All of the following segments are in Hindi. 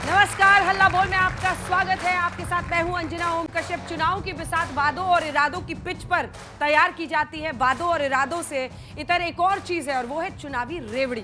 नमस्कार, हल्ला बोल में आपका स्वागत है। आपके साथ मैं हूं अंजना ओम कश्यप। चुनाव की बिसात वादों और इरादों की पिच पर तैयार की जाती है। वादों और इरादों से इतर एक और चीज है और वो है चुनावी रेवड़ी।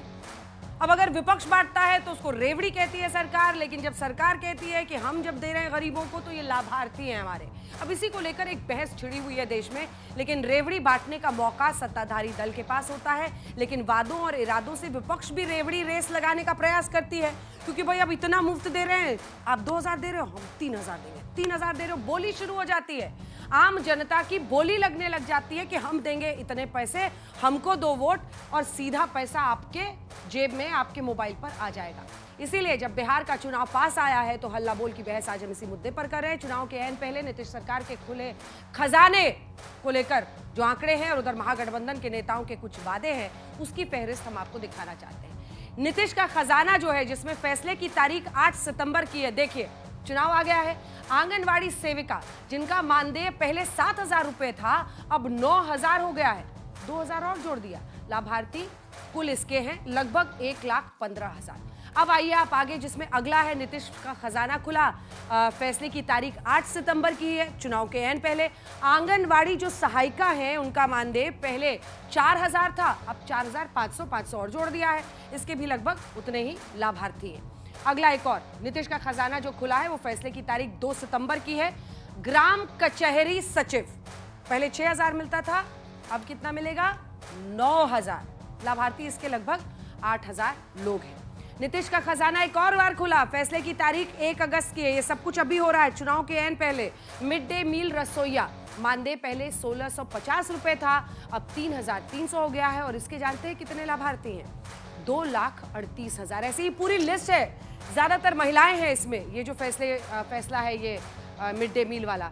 अब अगर विपक्ष बांटता है तो उसको रेवड़ी कहती है सरकार, लेकिन जब सरकार कहती है कि हम जब दे रहे हैं गरीबों को तो ये लाभार्थी हैं हमारे। अब इसी को लेकर एक बहस छिड़ी हुई है देश में। लेकिन रेवड़ी बांटने का मौका सत्ताधारी दल के पास होता है, लेकिन वादों और इरादों से विपक्ष भी रेवड़ी रेस लगाने का प्रयास करती है। क्योंकि भाई अब इतना मुफ्त दे रहे हैं, आप 2000 दे रहे हो, हम 3000 देंगे, 3000 दे रहे हो, बोली शुरू हो जाती है। आम जनता की बोली लगने लग जाती है कि हम देंगे इतने पैसे, हमको 2 वोट और सीधा पैसा आपके जेब में, आपके मोबाइल पर आ जाएगा। इसीलिए जब बिहार का चुनाव पास आया है तो हल्ला बोल की बहस आज हम इसी मुद्दे पर कर रहे हैं। चुनाव के ऐन पहले नीतीश सरकार के खुले खजाने को लेकर जो आंकड़े हैं और उधर महागठबंधन के नेताओं के कुछ वादे हैं, उसकी फहरिस्त हम आपको दिखाना चाहते हैं। नीतीश का खजाना जो है, जिसमें फैसले की तारीख 8 सितंबर की है, देखिए चुनाव आ गया है। आंगनवाड़ी सेविका जिनका मानदेय पहले 7000 रुपए था, अब 9000 हो गया है, 2000 और जोड़ दिया। लाभार्थी कुल इसके हैं लगभग 1,15,000। अब आइए आप आगे, जिसमें अगला है नीतीश का खजाना खुला। फैसले की तारीख 8 सितंबर की है, चुनाव के ऐन पहले। आंगनवाड़ी जो सहायिका है, उनका मानदेय पहले 4000 था, अब 4500, 500 और जोड़ दिया है, इसके भी लगभग उतने ही लाभार्थी हैं। अगला एक और नीतीश का खजाना जो खुला है वो फैसले की तारीख 2 सितंबर की है। ग्राम कचहरी सचिव पहले 6000 मिलता था, अब कितना मिलेगा? 9000। लाभार्थी इसके लगभग 8000 लोग हैं। नीतीश का खजाना एक और बार खुला, फैसले की तारीख 1 अगस्त की है। ये सब कुछ अभी हो रहा है, चुनाव के ऐन पहले। मिड डे मील रसोईया मानदेय पहले 1650 रुपए था, अब 3300 हो गया है। और इसके जानते हैं कितने लाभार्थी हैं? 2,38,000। ऐसी ही पूरी लिस्ट है, ज्यादातर महिलाएं हैं इसमें। ये जो फैसला है ये मिड डे मील वाला।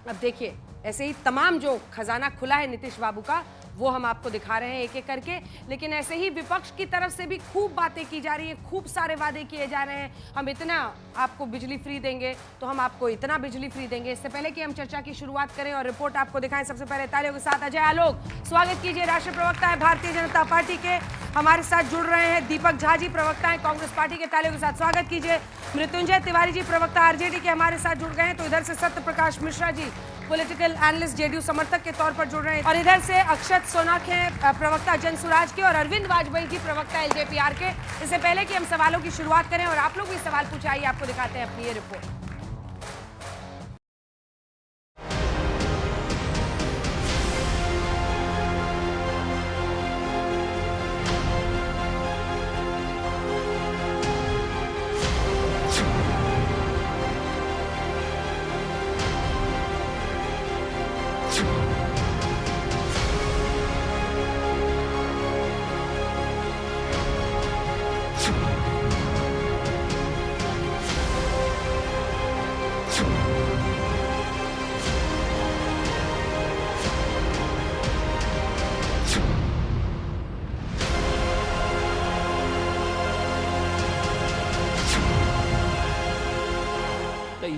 अब देखिए ऐसे ही तमाम जो खजाना खुला है नीतीश बाबू का, वो हम आपको दिखा रहे हैं एक एक करके। लेकिन ऐसे ही विपक्ष की तरफ से भी खूब बातें की जा रही है, खूब सारे वादे किए जा रहे हैं। हम इतना आपको बिजली फ्री देंगे, तो हम आपको इतना बिजली फ्री देंगे। इससे पहले कि हम चर्चा की शुरुआत करें और रिपोर्ट आपको दिखाएं, सबसे पहले तालियों के साथ अजय आलोक स्वागत कीजिए। राष्ट्रीय प्रवक्ता है भारतीय जनता पार्टी के, हमारे साथ जुड़ रहे हैं। दीपक झा जी प्रवक्ता है कांग्रेस पार्टी के, तालियों के साथ स्वागत कीजिए। मृत्युंजय तिवारी जी प्रवक्ता आरजेडी के हमारे साथ जुड़ गए हैं। तो इधर से Satya Prakash Mishra ji political analyst JDU समर्थक के तौर पर जुड़ रहे हैं, और इधर से अक्षत सोनाक हैं प्रवक्ता जनसुराज के, और अरविंद वाजपेयी जी प्रवक्ता एलजेपीआर के। इससे पहले कि हम सवालों की शुरुआत करें और आप लोग भी सवाल पूछे, आइए आपको दिखाते हैं अपनी ये रिपोर्ट।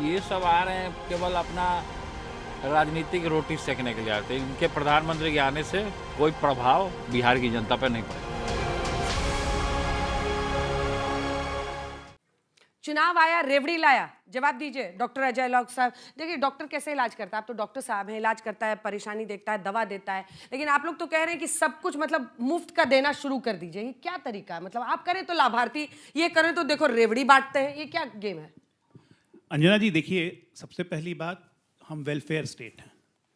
ये सब आ रहे हैं केवल अपना राजनीतिक रोटी सेकने के लिए आते हैं। इनके प्रधानमंत्री के आने से कोई प्रभाव बिहार की जनता पर नहीं पड़ेगा। चुनाव आया, रेवड़ी लाया, जवाब दीजिए डॉक्टर अजय आलोक साहब। देखिए डॉक्टर कैसे इलाज करता है? आप तो डॉक्टर साहब हैं, इलाज करता है, परेशानी देखता है, दवा देता है, लेकिन आप लोग तो कह रहे हैं कि सब कुछ मतलब मुफ्त का देना शुरू कर दीजिए। ये क्या तरीका है? मतलब आप करें तो लाभार्थी, ये करें तो देखो रेवड़ी बांटते हैं, ये क्या गेम है? अंजना जी देखिए, सबसे पहली बात, हम वेलफेयर स्टेट हैं।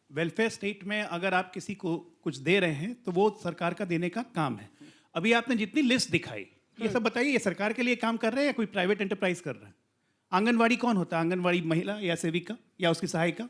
वेलफेयर स्टेट में अगर आप किसी को कुछ दे रहे हैं तो वो सरकार का देने का काम है। अभी आपने जितनी लिस्ट दिखाई, ये सब बताइए, ये सरकार के लिए काम कर रहे हैं या कोई प्राइवेट एंटरप्राइज कर रहा है? आंगनवाड़ी कौन होता है? आंगनवाड़ी महिला या सेविका या उसकी सहायिका,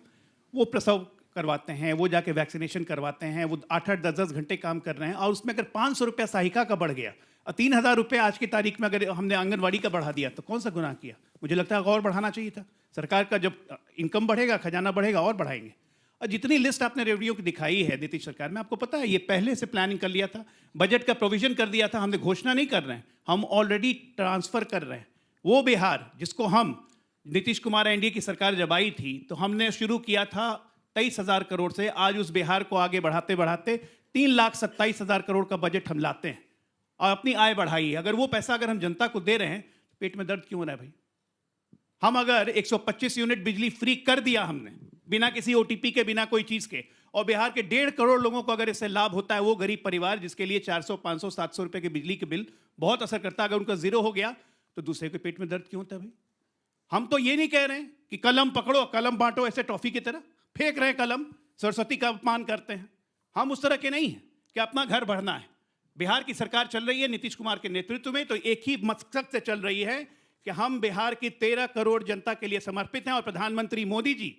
वो प्रसव करवाते हैं, वो जाके वैक्सीनेशन करवाते हैं, वो 8-8, 10-10 घंटे काम कर रहे हैं। और उसमें अगर 500 रुपया सहायिका का बढ़ गया और 3000 रुपये आज की तारीख में अगर हमने आंगनवाड़ी का बढ़ा दिया तो कौन सा गुनाह किया? मुझे लगता है और बढ़ाना चाहिए था। सरकार का जब इनकम बढ़ेगा, खजाना बढ़ेगा, और बढ़ाएंगे। और जितनी लिस्ट आपने रेवड़ियों की दिखाई है नीतीश सरकार में, आपको पता है ये पहले से प्लानिंग कर लिया था, बजट का प्रोविजन कर दिया था। हमने घोषणा नहीं कर रहे हैं, हम ऑलरेडी ट्रांसफर कर रहे हैं। वो बिहार जिसको हम, नीतीश कुमार एनडीए की सरकार जब आई थी तो हमने शुरू किया था 23,000 करोड़ से, आज उस बिहार को आगे बढ़ाते बढ़ाते 3,27,000 करोड़ का बजट हम लाते हैं और अपनी आय बढ़ाई है। अगर वो पैसा अगर हम जनता को दे रहे हैं, पेट में दर्द क्यों हो रहा है भाई? हम अगर 125 यूनिट बिजली फ्री कर दिया हमने, बिना किसी ओटीपी के, बिना कोई चीज के, और बिहार के 1.5 करोड़ लोगों को अगर इससे लाभ होता है, वो गरीब परिवार जिसके लिए 400, 500, 700 रुपए के बिजली के बिल बहुत असर करता है, अगर उनका जीरो हो गया तो दूसरे के पेट में दर्द क्यों होता है भाई? हम तो ये नहीं कह रहे हैं कि कलम पकड़ो, कलम बांटो, ऐसे टॉफी की तरह फेंक रहे हैं कलम, सरस्वती का अपमान करते हैं। हम उस तरह के नहीं हैं कि अपना घर बढ़ना है। बिहार की सरकार चल रही है नीतीश कुमार के नेतृत्व में, तो एक ही मकसद से चल रही है कि हम बिहार की 13 करोड़ जनता के लिए समर्पित हैं। और प्रधानमंत्री मोदी जी,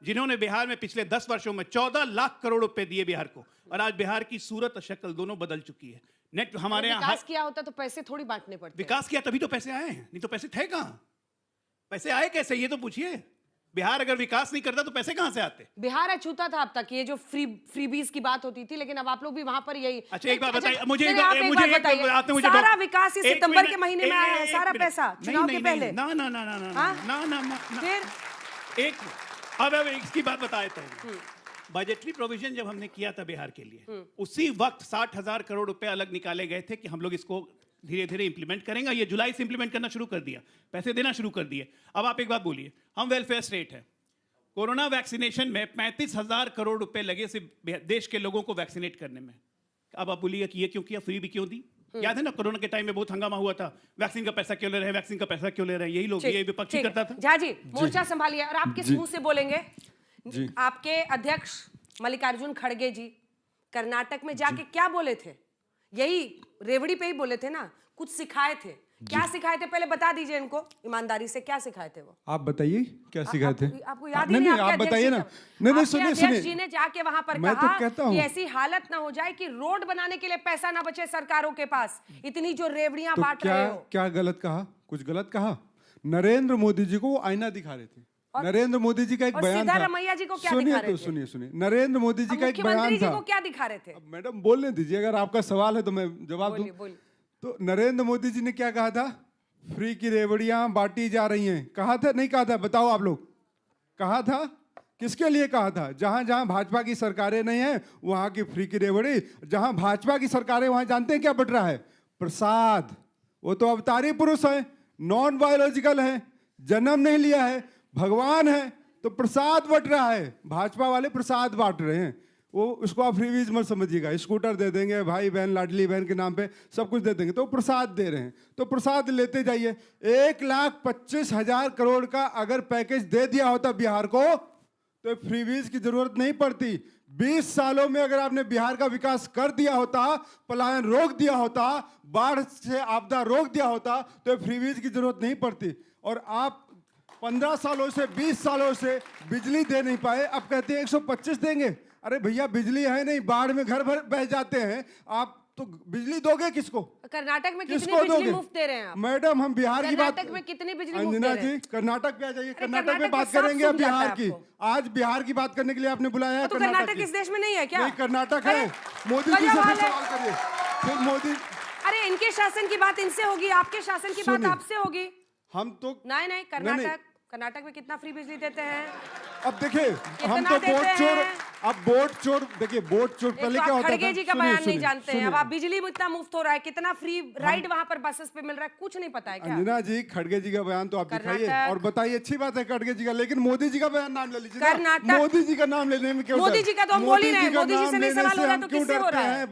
जिन्होंने बिहार में पिछले 10 वर्षों में 14 लाख करोड़ रुपए दिए बिहार को, और आज बिहार की सूरत और शक्ल दोनों बदल चुकी है। नेट हमारे यहाँ विकास किया होता तो पैसे थोड़ी बांटने पड़ते। विकास किया तभी तो पैसे आए हैं, नहीं तो पैसे थे कहां? पैसे आए कैसे, ये तो पूछिए। बिहार अगर विकास नहीं करता तो पैसे कहां से आते? बिहार अछूता था अब तक, ये जो फ्रीबीज की बात होती थी, लेकिन अब आप लोग भी वहां पर यही। अच्छा एक बात बताइए मुझे, सारा सितंबर के महीने में आया है, सारा पैसा चुनाव के पहले। ना ना ना ना ना ना ना, फिर एक अब इसकी बात बताए थे। बजटरी प्रोविजन जब हमने किया था बिहार के लिए, उसी वक्त 60,000 करोड़ रुपए अलग निकाले गए थे कि हम लोग इसको धीरे धीरे इंप्लीमेंट करेंगे। ये जुलाई से इंप्लीमेंट करना शुरू कर दिया, पैसे देना शुरू कर दिए। अब आप एक बात बोलिए, हम वेलफेयर स्टेट है, कोरोना वैक्सीनेशन में 35,000 करोड़ रुपए लगे सिर्फ देश के लोगों को वैक्सीनेट करने में। अब आप बोलिए कि ये क्यों किया, फ्री भी क्यों दी? याद है ना कोरोना के टाइम में बहुत हंगामा हुआ था, वैक्सीन का पैसा क्यों ले रहे हैं, वैक्सीन का पैसा क्यों ले रहे हैं, यही लोग, ये विपक्ष करता था। झा जी मोर्चा संभालिए, और आप किस मुंह से बोलेंगे? आपके अध्यक्ष मल्लिकार्जुन खड़गे जी कर्नाटक में जाके क्या बोले थे? यही रेवड़ी पे ही बोले थे ना, कुछ सिखाए थे। क्या सिखाए थे पहले बता दीजिए इनको ईमानदारी से, क्या सिखाए थे वो? आप बताइए क्या सिखाए थे? आपको याद ही नहीं? आप बताइए ना। नहीं सुनिए जी ने जाके वहां पर कहा कि ऐसी हालत ना हो जाए कि रोड बनाने के लिए पैसा ना बचे सरकारों के पास, इतनी जो रेवड़ियां बांट रहे हो। क्या गलत कहा? कुछ गलत कहा? नरेंद्र मोदी जी को वो आईना दिखा रहे थे। नरेंद्र मोदी जी का एक बयान था। सिद्धारमैया जी को क्या दिखा रहे थे? सुनिए नरेंद्र मोदी जी का एक बयान था। मुख्यमंत्री जी को क्या दिखा रहे थे? मैडम बोलने दीजिए, अगर आपका सवाल है तो मैं जवाब दूं। तो नरेंद्र मोदी जी ने क्या कहा था? फ्री की रेवड़ियां बांटी जा रही हैं। कहा था नहीं कहा था? बताओ आप लोग। कहा था? किसके लिए कहा था? जहां जहां भाजपा की सरकारें नहीं है वहां की फ्री की रेवड़ी, जहां भाजपा की सरकारें वहां जानते हैं क्या बट रहा है? प्रसाद। वो तो अवतारी पुरुष है, नॉन बायोलॉजिकल है, जन्म नहीं लिया है, भगवान है, तो प्रसाद बट रहा है। भाजपा वाले प्रसाद बांट रहे हैं। वो उसको आप फ्रीवीज मत समझिएगा, स्कूटर दे देंगे, भाई बहन लाडली बहन के नाम पे सब कुछ दे देंगे, तो प्रसाद दे रहे हैं, तो प्रसाद लेते जाइए। 1,25,000 करोड़ का अगर पैकेज दे दिया होता बिहार को तो फ्रीवीज की जरूरत नहीं पड़ती। 20 सालों में अगर आपने बिहार का विकास कर दिया होता, पलायन रोक दिया होता, बाढ़ से आपदा रोक दिया होता, तो फ्रीवीज की जरूरत नहीं पड़ती। और आप 15 सालों से 20 सालों से बिजली दे नहीं पाए, अब कहते हैं 125 देंगे। अरे भैया बिजली है नहीं, बाढ़ में घर भर बह जाते हैं, आप तो बिजली दोगे किसको? कर्नाटक में कितनी बिजली मुफ्त दे रहे हैं आप? मैडम हम बिहार की बात, कर्नाटक में कितनी बिजली मुफ्त अंजना जी कर्नाटक पे आ जाइए, कर्नाटक में बात करेंगे अब बिहार की। आज बिहार की बात करने के लिए आपने बुलाया है। तो कर्नाटक इस देश में नहीं है क्या? नहीं, कर्नाटक है। मोदी जी से फिर सवाल करिए, फिर मोदी। अरे इनके शासन की बात इनसे होगी, आपके शासन की बात आपसे होगी। हम तो नहीं, कर्नाटक में कितना फ्री बिजली देते हैं? अब देखिए हम तो बोट चोर, अब बोट चोर, देखिए बोट चोर पहले क्या होता था? खड़गे जी का बयान नहीं जानते हैं, अब आप बिजली में इतना मुफ्त हो रहा है, कितना फ्री राइड वहां पर बसेस पे मिल रहा है, कुछ नहीं पता है क्या? अंजना जी खड़गे जी का बयान तो आप दिखाइए और बताइए, अच्छी बात है खड़गे जी का, लेकिन मोदी जी का बयान नाम ले लीजिए। कर्नाटक मोदी जी का नाम लेने में क्यों? मोदी जी का तो हम बोल ही रहे हैं, मोदी जी से नहीं सवाल हो रहा तो किससे हो रहा है?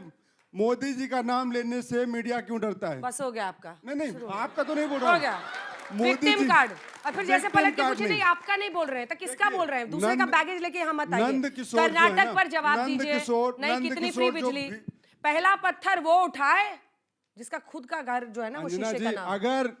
मोदी जी का नाम लेने से मीडिया क्यों डरता है? बस हो गया आपका। नहीं आपका तो नहीं बोल रहा, हो गया विक्टिम कार्ड। और फिर जैसे पलट के पूछे नहीं आपका नहीं बोल रहे हैं तो किसका बोल रहे हैं? दूसरे का बैगेज लेके हम बताइए। कर्नाटक पर जवाब दीजिए। नहीं, कितनी फ्री बिजली? पहला पत्थर वो उठाए जिसका खुद का घर जो है ना वो शीशे का नाम। अगर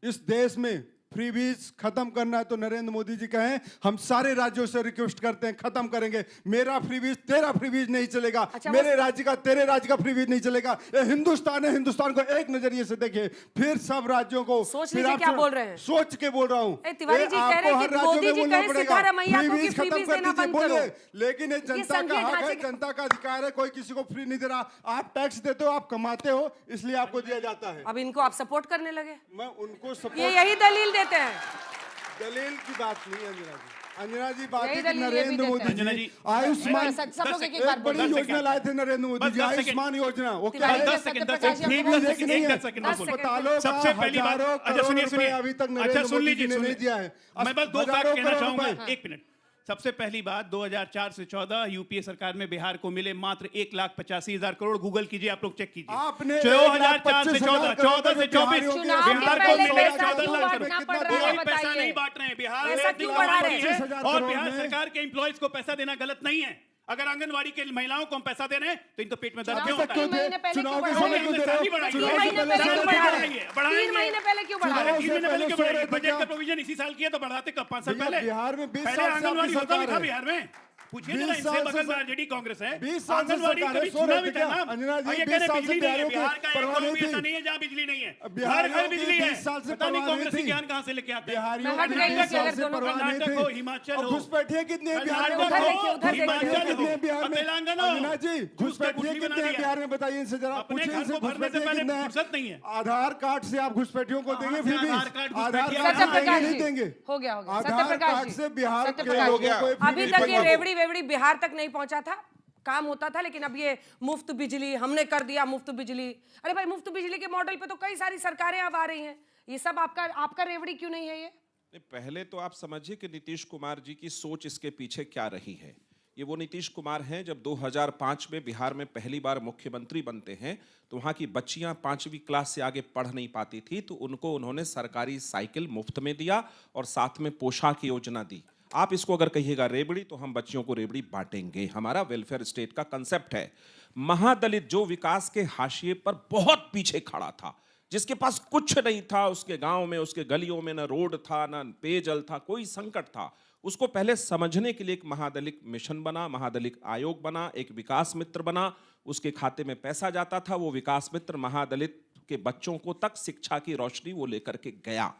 इस देश में फ्रीबीज खत्म करना है तो नरेंद्र मोदी जी कहें, हम सारे राज्यों से रिक्वेस्ट करते हैं खत्म करेंगे। मेरा फ्रीबीज तेरा फ्रीबीज नहीं चलेगा। अच्छा, मेरे राज्य का तेरे राज्य का फ्रीबीज नहीं चलेगा। ये हिंदुस्तान है, हिंदुस्तान को एक नजरिए से देखिए, फिर सब राज्यों को सोच लीजिए क्या बोल रहे हैं। सोच के बोल रहा हूँ। तिवारी जी कह रहे हैं कि मोदी जी कहे सिद्धारमैया को कि फ्रीबीज देना बंद करो। लेकिन ये जनता का हक है, जनता का अधिकार है, कोई किसी को फ्री नहीं दे रहा। आप टैक्स देते हो, आप कमाते हो, इसलिए आपको दिया जाता है। अब इनको आप सपोर्ट करने लगे? मैं उनको सपोर्ट, यही दलील देते हैं। दलील की बात नहीं है मेरा जी। अंजना जी बात यही है कि दलील ये भी नरेंद्र देते मोदी हैं। अंजना जी जी, आयुष्मान सब लोग एक एक एक बार एक बड़ी बोलिए। योजना लाए थे नरेंद्र मोदी बस जी, 10 सेकंड। आयुष्मान योजना। वो क्या तिवारी है? जी, 10 सेकंड, 10 सत्यप्रकाश सेकंड, जी, एक आपको 10 बोलिए। सेकंड, नहीं एक है। 10 सेकंड, 10 मैं बोलूं। अस्पतालों का सबसे पहली बात, हजारों अच्छा करोड़ सुनिए रुपए सुनिए, अभी तक अच्छा नरेंद्र सुन मोदी लीजिए, जी ने सुन नहीं दिया है। मैं बस 2 फैक्ट हजारों कहना करोड़ चाहूंगा, रुपए। एक मिनट। सबसे पहली बात, 2004 से 14 यूपीए सरकार में बिहार को मिले मात्र 1,85,000 करोड़। गूगल कीजिए, आप लोग चेक कीजिए। आपने 2004 से 14, 14 से 24 चुनाव के बिहार को पहले मिले पैसा 14 क्यों लाख बांटना करोड़। पड़ रहा है, कोई पैसा बताइए। नहीं बांट रहे हैं, बिहार पैसा में क्यों बढ़ा रहे हैं? 25,000 और करोड़ बिहार में। सरकार के एम्प्लॉइज को पैसा देना गलत नहीं है। अगर आंगनवाड़ी के महिलाओं को हम पैसा दे रहे हैं तो इनको पेट में दर्द चुनाव क्यों से होता 3 है? महीने पहले क्यों चुनाव के बढ़ा समय रहे क्यों हैं? दे रहे हो? बढ़ाइए। 3 चुनाव महीने से पहले क्यों बढ़ा रहे बढ़ाइए, हैं? बढ़ाइए। 3 महीने पहले क्यों बढ़ा रहे हैं? 3 महीने पहले क्यों सो रहे बढ़ाइए? थे बजट क्या? का प्रोविजन इसी साल किया तो बढ़ाते कब? 5 साल भैया, पहले। बिहार में 20 पहले साल से आंगनवाड़ी आपकी होता भी सरकार था है। बिहार में। पूछिए ना 20 इनसे, साल बगल से- में आरजेडी कांग्रेस है। 20 साल से आंगनवाड़ी सरकार है, कभी सो सुना रहे भी थे था क्या? नाम? अंजना जी, और ये 20 कह रहे साल से बिजली नहीं है। बिहारियों की बिहार का एक परवाह गांव नहीं भी थी। ऐसा नहीं है जहाँ बिजली नहीं है। हर बिहारियों घर की बिजली है। 20 साल से पता नहीं परवाह कांग्रेस नहीं की थी। ज्ञान कहाँ से लेके आते हैं। बिहारियों मैं हट की गई 20 कि अगर साल से दोनों परवाह नहीं कर्नाटक थी। हो, हिमाचल और हो, घुसपैठिए कितने हैं बिहार में? कर्नाटक देखिए, हो, उधर देखिए। हिमाचल कितने हो, हैं बिहार में? तेलंगाना हो, अंजना जी, घुस के घुसपैठिए गुठली बना कितने हैं दिया। बिहार में? बताइए इनसे जरा, अपने पूछिए घर इनसे, को भरने से घुसपैठिए पहले कितने हैं? फुर्सत नहीं है। आधार कार्ड से आप घुसपैठियों को देंगे से फ्री आधार कार्ड आधार घुसपैठिया? कार्ड सत्यप्रकाश देंगे जी, नहीं देंगे? हो गया आधार सत्यप्रकाश कार्ड जी, से बिहार के सत्यप्रकाश लोगों जी, को फ्री अभी नहीं तक ये पहुंचा। रेवड़ी वेवड़ी बिहार तक नहीं पहुंचा था, काम होता था, लेकिन अब ये मुफ्त बिजली हमने कर दिया, मुफ्त बिजली। अरे भाई, मुफ्त बिजली के मॉडल पे तो कई सारी सरकारें अब आ रही हैं। ये सब आपका रेवड़ी क्यों नहीं है ये? पहले तो आप समझिए कि नीतीश कुमार जी की सोच इसके पीछे क्या रही है। ये वो नीतीश कुमार हैं जब 2005 में बिहार में पहली बार मुख्यमंत्री बनते हैं तो वहाँ की बच्चियाँ 5वीं क्लास से आगे पढ़ नहीं पाती थी, तो उनको उन्होंने सरकारी साइकिल मुफ्त में दिया और साथ में पोशाक योजना दी। आप इसको अगर कहिएगा रेवड़ी तो हम बच्चियों को रेवड़ी बांटेंगे, हमारा वेलफेयर स्टेट का कंसेप्ट है। महादलित जो विकास के हाशिए पर बहुत पीछे खड़ा था, जिसके पास कुछ नहीं था, उसके गांव में, उसके गलियों में न रोड था, न पेयजल था, कोई संकट था, उसको पहले समझने के लिए एक महादलित मिशन बना, महादलित आयोग बना, एक विकास मित्र बना, उसके खाते में पैसा जाता था, वो विकास मित्र महादलित के बच्चों को तक शिक्षा की रोशनी वो लेकर के गया।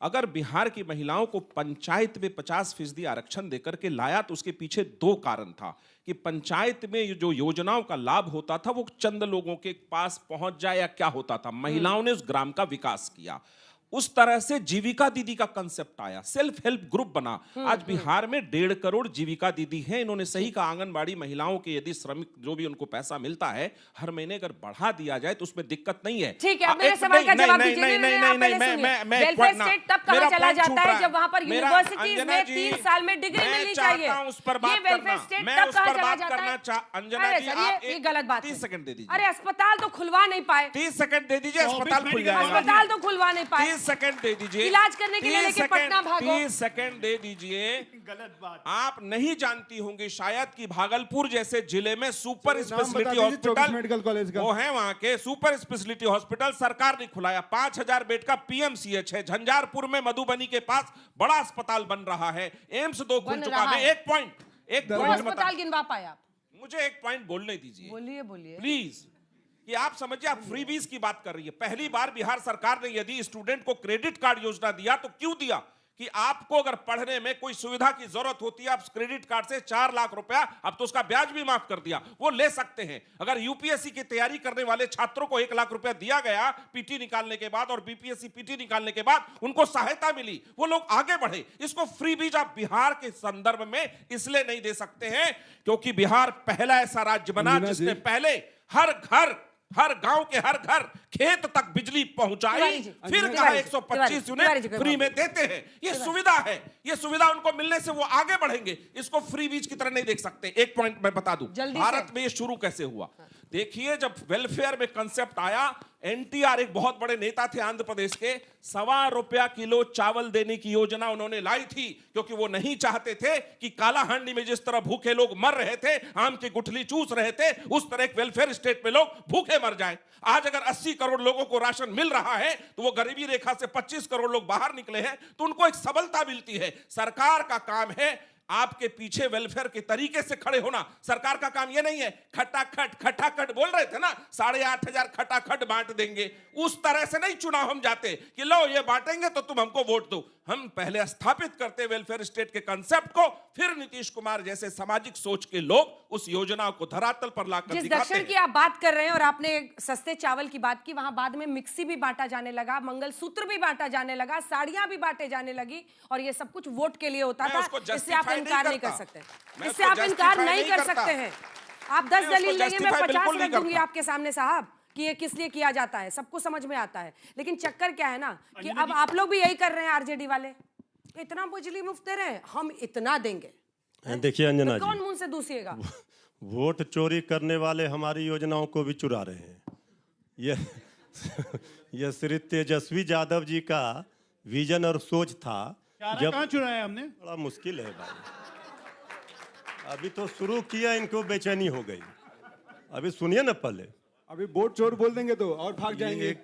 अगर बिहार की महिलाओं को पंचायत में 50% आरक्षण देकर के लाया तो उसके पीछे 2 कारण था कि पंचायत में जो योजनाओं का लाभ होता था वो चंद लोगों के पास पहुंच जाए या क्या होता था, महिलाओं ने उस ग्राम का विकास किया। उस तरह से जीविका दीदी का कंसेप्ट आया, सेल्फ हेल्प ग्रुप बना। आज बिहार में 1.5 करोड़ जीविका दीदी हैं। इन्होंने सही कहा, आंगनबाड़ी महिलाओं के यदि श्रमिक जो भी उनको पैसा मिलता है हर महीने अगर बढ़ा दिया जाए तो उसमें दिक्कत नहीं है। ठीक है, अब मेरे सवाल का जवाब दीजिए। वेलफेयर स्टेट तब कहा चला जाता है जब वहां पर यूनिवर्सिटीज में 3 साल में डिग्री मिलनी चाहिए। उस पर बात ये वेलफेयर स्टेट मैं तब उस कहा पर चला बात जाता करना है। चाह अंजना अरे जी, सर, आप ये गलत बात है। 30 सेकंड दे दीजिए। अरे अस्पताल तो खुलवा नहीं पाए, 30 सेकंड दे दीजिए, अस्पताल खुल जाएगा। अस्पताल तो खुलवा नहीं पाए, 30 सेकंड दे दीजिए, इलाज करने के लिए लेके पटना भागो। 30 सेकंड दे दीजिए। गलत बात। आप नहीं जानती होंगी शायद कि भागलपुर जैसे जिले में सुपर नाम स्पेशलिटी बता दीजिए, 24 हॉस्पिटल मेडिकल कॉलेज का। वो है वहां के सुपर स्पेशलिटी हॉस्पिटल सरकार ने खुलाया। 5000 बेड का पीएमसीएच है। झंझारपुर में मधुबनी के पास बड़ा अस्पताल बन रहा है। एम्स 2 खुल बन चुका रहा है। है। एक पॉइंट वो अस्पताल गिनवा पाए आप? मुझे एक पॉइंट बोलने दीजिए बोलिए बोलिए। प्लीज। कि आप समझिए, आप फ्रीबीज की बात कर रही है। पहली बार बिहार सरकार ने यदि स्टूडेंट को क्रेडिट कार्ड योजना दिया तो क्यों दिया कि आपको अगर पढ़ने में कोई सुविधा की जरूरत होती है, आप क्रेडिट कार्ड से 4 लाख रुपया, अब तो उसका ब्याज भी माफ कर दिया, वो ले सकते हैं। अगर यूपीएससी की तैयारी करने वाले छात्रों को 1 लाख रुपया दिया गया पीटी निकालने के बाद और बीपीएससी पीटी निकालने के बाद उनको सहायता मिली, वो लोग आगे बढ़े। इसको फ्री बीज आप बिहार के संदर्भ में इसलिए नहीं दे सकते हैं क्योंकि बिहार पहला ऐसा राज्य बना जिसने पहले हर गांव के हर घर खेत तक बिजली पहुंचाई। फिर कहा 125 यूनिट फ्री में देते हैं। ये सुविधा है, ये सुविधा उनको मिलने से वो आगे बढ़ेंगे। इसको फ्री बीज की तरह नहीं देख सकते। एक पॉइंट मैं बता दूं, भारत में ये शुरू कैसे हुआ। देखिए, जब वेलफेयर में कंसेप्ट आया, एनटीआर एक बहुत बड़े नेता थे आंध्र प्रदेश के, ₹1.25 किलो चावल देने की योजना उन्होंने लाई थी क्योंकि वो नहीं चाहते थे कि कालाहांडी में जिस तरह भूखे लोग मर रहे थे, आम की गुठली चूस रहे थे, उस तरह एक वेलफेयर स्टेट में लोग भूखे मर जाएं। आज अगर 80 करोड़ लोगों को राशन मिल रहा है तो वो गरीबी रेखा से 25 करोड़ लोग बाहर निकले हैं, तो उनको एक सबलता मिलती है। सरकार का काम है आपके पीछे वेलफेयर के तरीके से खड़े होना। सरकार का काम यह नहीं है खटाखट बोल रहे थे ना, 8,500 खटाखट बांट देंगे, उस तरह से नहीं चुनाव हम जाते कि लो ये बांटेंगे तो तुम हमको वोट दो। हम पहले स्थापित करते वेलफेयर स्टेट के कंसेप्ट को, फिर नीतीश कुमार जैसे सामाजिक सोच के लोग उस योजना को धरातल पर लाकर जिस दिखाते दक्षिण हैं। की आप बात कर रहे हैं और आपने सस्ते चावल की बात की, वहां बाद में मिक्सी भी बांटा जाने लगा, मंगलसूत्र भी बांटा जाने लगा, साड़ियां भी बांटे जाने लगी, और ये सब कुछ वोट के लिए होता था। इससे आप इनकार नहीं कर सकते, इससे आप इनकार नहीं कर सकते हैं। आप 10 दलील लेंगे, मैं 50 रख दूंगी आपके सामने साहब कि ये किस लिए किया जाता है, सबको समझ में आता है। लेकिन चक्कर क्या है ना कि अब आप लोग भी यही कर रहे हैं, आरजेडी वाले इतना बिजली मुफ्त दे रहे हैं, हम इतना देंगे। देखिए अंजना तो कौन जी, मुंह से दूसरिएगा? वोट चोरी करने वाले हमारी योजनाओं को भी चुरा रहे हैं। ये श्री तेजस्वी यादव जी का विजन और सोच था। जब कहाँ चुराया हमने? बड़ा मुश्किल है भाई, अभी तो शुरू किया, इनको बेचैनी हो गई। अभी सुनिए ना, पहले अभी वोट चोर बोल देंगे तो और भाग जाएंगे।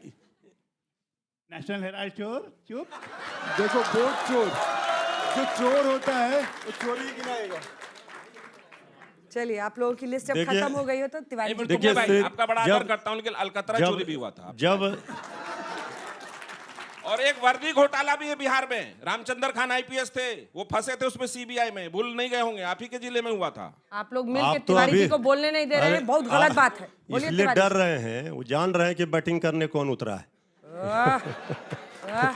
नेशनल हेराल्ड चोर चुप। देखो वोट चोर, जो चोर होता है वो चोरी गिनाएगा। चलिए, आप लोगों की लिस्ट जब देखिए- खत्म हो गई हो तो तिवारी जी देखिए, भाई, आपका बड़ा आदर जब- करता हूं, लेकिन अलकतरा चोरी भी हुआ था। जब और एक वर्दी घोटाला भी है बिहार में। रामचंद्र खान आईपीएस थे, वो फंसे थे उसमें सीबीआई में, भूल नहीं गए होंगे, आप ही के जिले में हुआ था। आप लोग मिलकर आप तो तिवारी जी अभी- को बोलने नहीं दे रहे हैं, बहुत गलत बात है। बोलिए इसलिए तिवारी डर रहे हैं, वो जान रहे हैं कि बैटिंग करने कौन उतरा है।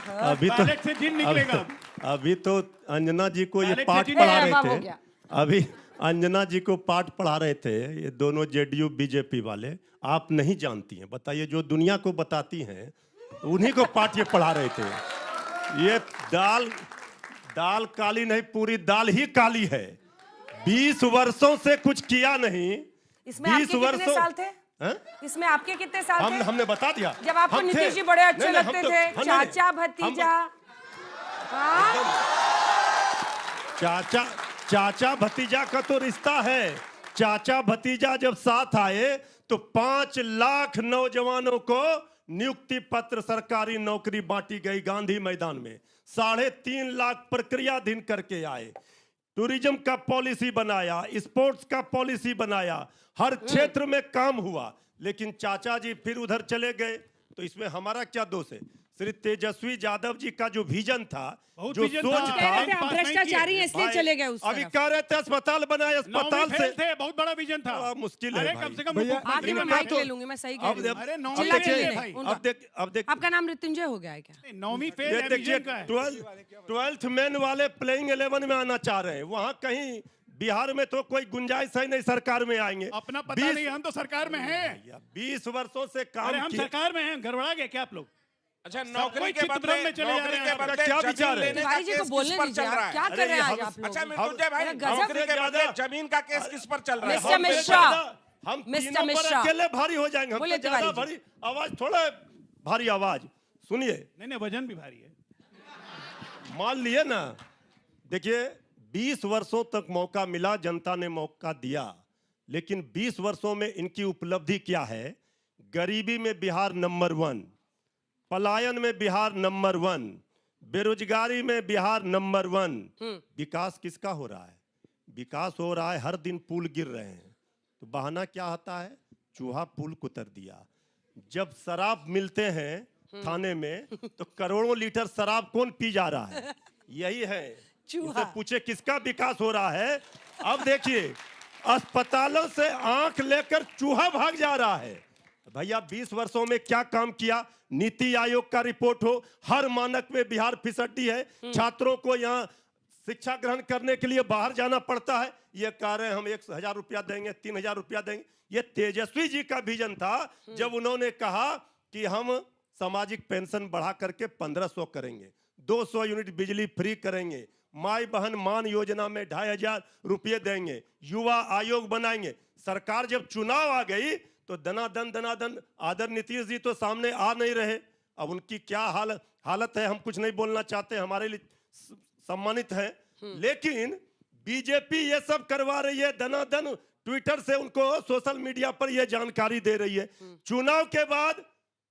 अभी तो बैलेट से जिन निकलेगा। अभी तो अंजना जी को ये बैलेट पाठ से पढ़ा अब हो रहे थे। गया। अभी अंजना जी को पाठ पढ़ा रहे थे ये दोनों जेडीयू बीजेपी वाले। आप नहीं जानती हैं, बताइए, जो दुनिया को बताती हैं उन्हीं को पाठ ये पढ़ा रहे थे। ये दाल काली नहीं, पूरी दाल ही काली है। 20 वर्षों से कुछ किया नहीं। इसमें आपके कितने साल थे? हैं? इसमें आपके कितने साल थे? हमने बता दिया। जब आपको हम थे। नीतीश जी बड़े अच्छे नहीं, नहीं, लगते हम तो- थे, हाँ, नहीं, चाचा भतीजा। हाँ? चाचा भतीजा का तो रिश्ता है। चाचा भतीजा जब साथ आए तो 5 लाख नौजवानों को नियुक्ति पत्र, सरकारी नौकरी बांटी गई गांधी मैदान में। 3.5 लाख प्रक्रियाधीन करके आए। टूरिज्म का पॉलिसी बनाया, स्पोर्ट्स का पॉलिसी बनाया, हर क्षेत्र में काम हुआ। लेकिन चाचा जी फिर उधर चले गए, तो इसमें हमारा क्या दोष है? श्री तेजस्वी यादव जी का जो विजन था, बहुत जो विजन सोच था। कह रहे थे था, आप भ्रष्टाचारी हैं इसलिए भाई, चले गए उस अभी तरफ। कह रहे थे अस्पताल बनाए, अस्पताल से थे, बहुत बड़ा विजन था। बड़ा मुश्किल है अरे भाई। कम से कम भैया, मुख्यमंत्री आगे मैं बनना माइक तो- ले लूंगी, मैं सही कह रही हूँ। अरे अब नौवीं देखिए, फेल है भाई। अब देख आपका नाम मृत्युंजय हो गया है क्या? नौवीं फेल ये है, देखिए, विजन का है। 12th मैन वाले प्लेइंग 11 में आना चाह रहे हैं। वहां कहीं बिहार में तो कोई गुंजाइश है नहीं, सरकार में आएंगे। अपना पता नहीं, हम तो सरकार में हैं। 20 वर्षों से काम अरे हम किए। सरकार में हैं, गड़बड़ा गए क्या आप लोग? अच्छा, कोई नौकरी के चित्रभ्रम बदले में चले जा रहे नौकरी हैं। के आपका बदले क्या जमीन विचार है? लेने का तिवारी जी को केस बोलने किस पर दीजिए, चल रहा आप है? क्या अरे कर रहे हैं ये आज हम- आप लोग? अच्छा मृत्युंजय भाई, अरे गजब। नौकरी के बदले ज्यादा- जमीन का केस किस पर चल रहा है? मिस्टर हम पे मिश्रा। ज्यादा- हम मिस्टर तीनों पर मिश्रा। अकेले भारी हो जाएंगे। हम बोलिए पे ज्यादा तिवारी भारी आवाज, थोड़ा भारी आवाज सुनिए। नहीं नहीं, वजन भी भारी है। मान लिए ना, देखिए 20 वर्षों तक मौका मिला, जनता ने मौका दिया, लेकिन 20 वर्षों में इनकी उपलब्धि क्या है? गरीबी में बिहार नंबर 1, पलायन में बिहार नंबर 1, बेरोजगारी में बिहार नंबर 1। विकास किसका हो रहा है? विकास हो रहा है, हर दिन पुल गिर रहे हैं, तो बहाना क्या आता है? चूहा पुल कुतर दिया। जब शराब मिलते हैं थाने में तो करोड़ों लीटर शराब कौन पी जा रहा है? यही है। चूहा। इनसे पूछे किसका विकास हो रहा है? अब देखिए, अस्पतालों से आंख लेकर चूहा भाग जा रहा है। भैया 20 वर्षों में क्या काम किया? नीति आयोग का रिपोर्ट हो, हर मानक में बिहार फिसड्डी है। छात्रों को यहाँ शिक्षा ग्रहण करने के लिए बाहर जाना पड़ता है। ये कह रहे हैं हम 1,000 रुपया देंगे, 3,000 रुपया देंगे। ये तेजस्वी जी का विजन था, जब उन्होंने कहा कि हम सामाजिक पेंशन बढ़ा करके 1,500 करेंगे, 200 यूनिट बिजली फ्री करेंगे, माई बहन मान योजना में 2,500 रुपये देंगे, युवा आयोग बनाएंगे। सरकार जब चुनाव आ गई तो दनादन आदर नीतीश जी तो सामने आ नहीं रहे। अब उनकी क्या हालत है, हम कुछ नहीं बोलना चाहते, हमारे लिए सम्मानित है। लेकिन बीजेपी ये सब करवा रही है, दनादन ट्विटर से उनको सोशल मीडिया पर यह जानकारी दे रही है। चुनाव के बाद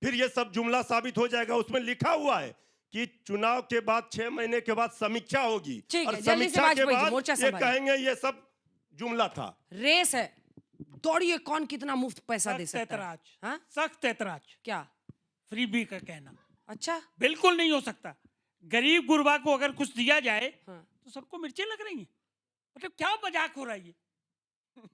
फिर ये सब जुमला साबित हो जाएगा। उसमें लिखा हुआ है कि चुनाव के बाद 6 महीने के बाद समीक्षा होगी ठीक और है, जल्दी से समीक्षा के वाजपेयी जी, बाद मोर्चा ये संभालिए। कहेंगे ये सब जुमला था। रेस है, दौड़िए कौन कितना मुफ्त पैसा दे सख्त सकता है। ऐतराज, हाँ? सख्त ऐतराज। क्या? फ्रीबी का कहना अच्छा, बिल्कुल नहीं हो सकता। गरीब गुरबा को अगर कुछ दिया जाए हाँ। तो सबको मिर्चें लग रही हैं। मतलब क्या मजाक हो रहा है ये?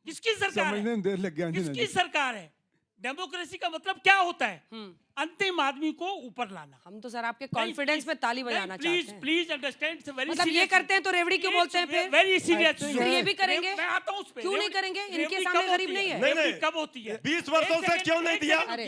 किसकी सरकार समझने है? में देर लग गया अंजना किसकी जी। सरकार है? डेमोक्रेसी का मतलब क्या होता है? हम्म। अंतिम आदमी को ऊपर लाना। हम तो सर आपके कॉन्फिडेंस में ताली बजाना चाहते प्लीज हैं। प्लीज अंडरस्टैंड, वेरी मतलब ये करते हैं तो रेवड़ी क्यों बोलते हैं फिर? Very serious. फिर ये भी करेंगे? मैं आता हूं उस पे। क्यों नहीं रेवड़ी- करेंगे? इनके रेवड़ी सामने कब गरीब होती नहीं है। नहीं, रेवड़ी नहीं। कब होती है? 20 वर्षों से क्यों नहीं दिया? अरे।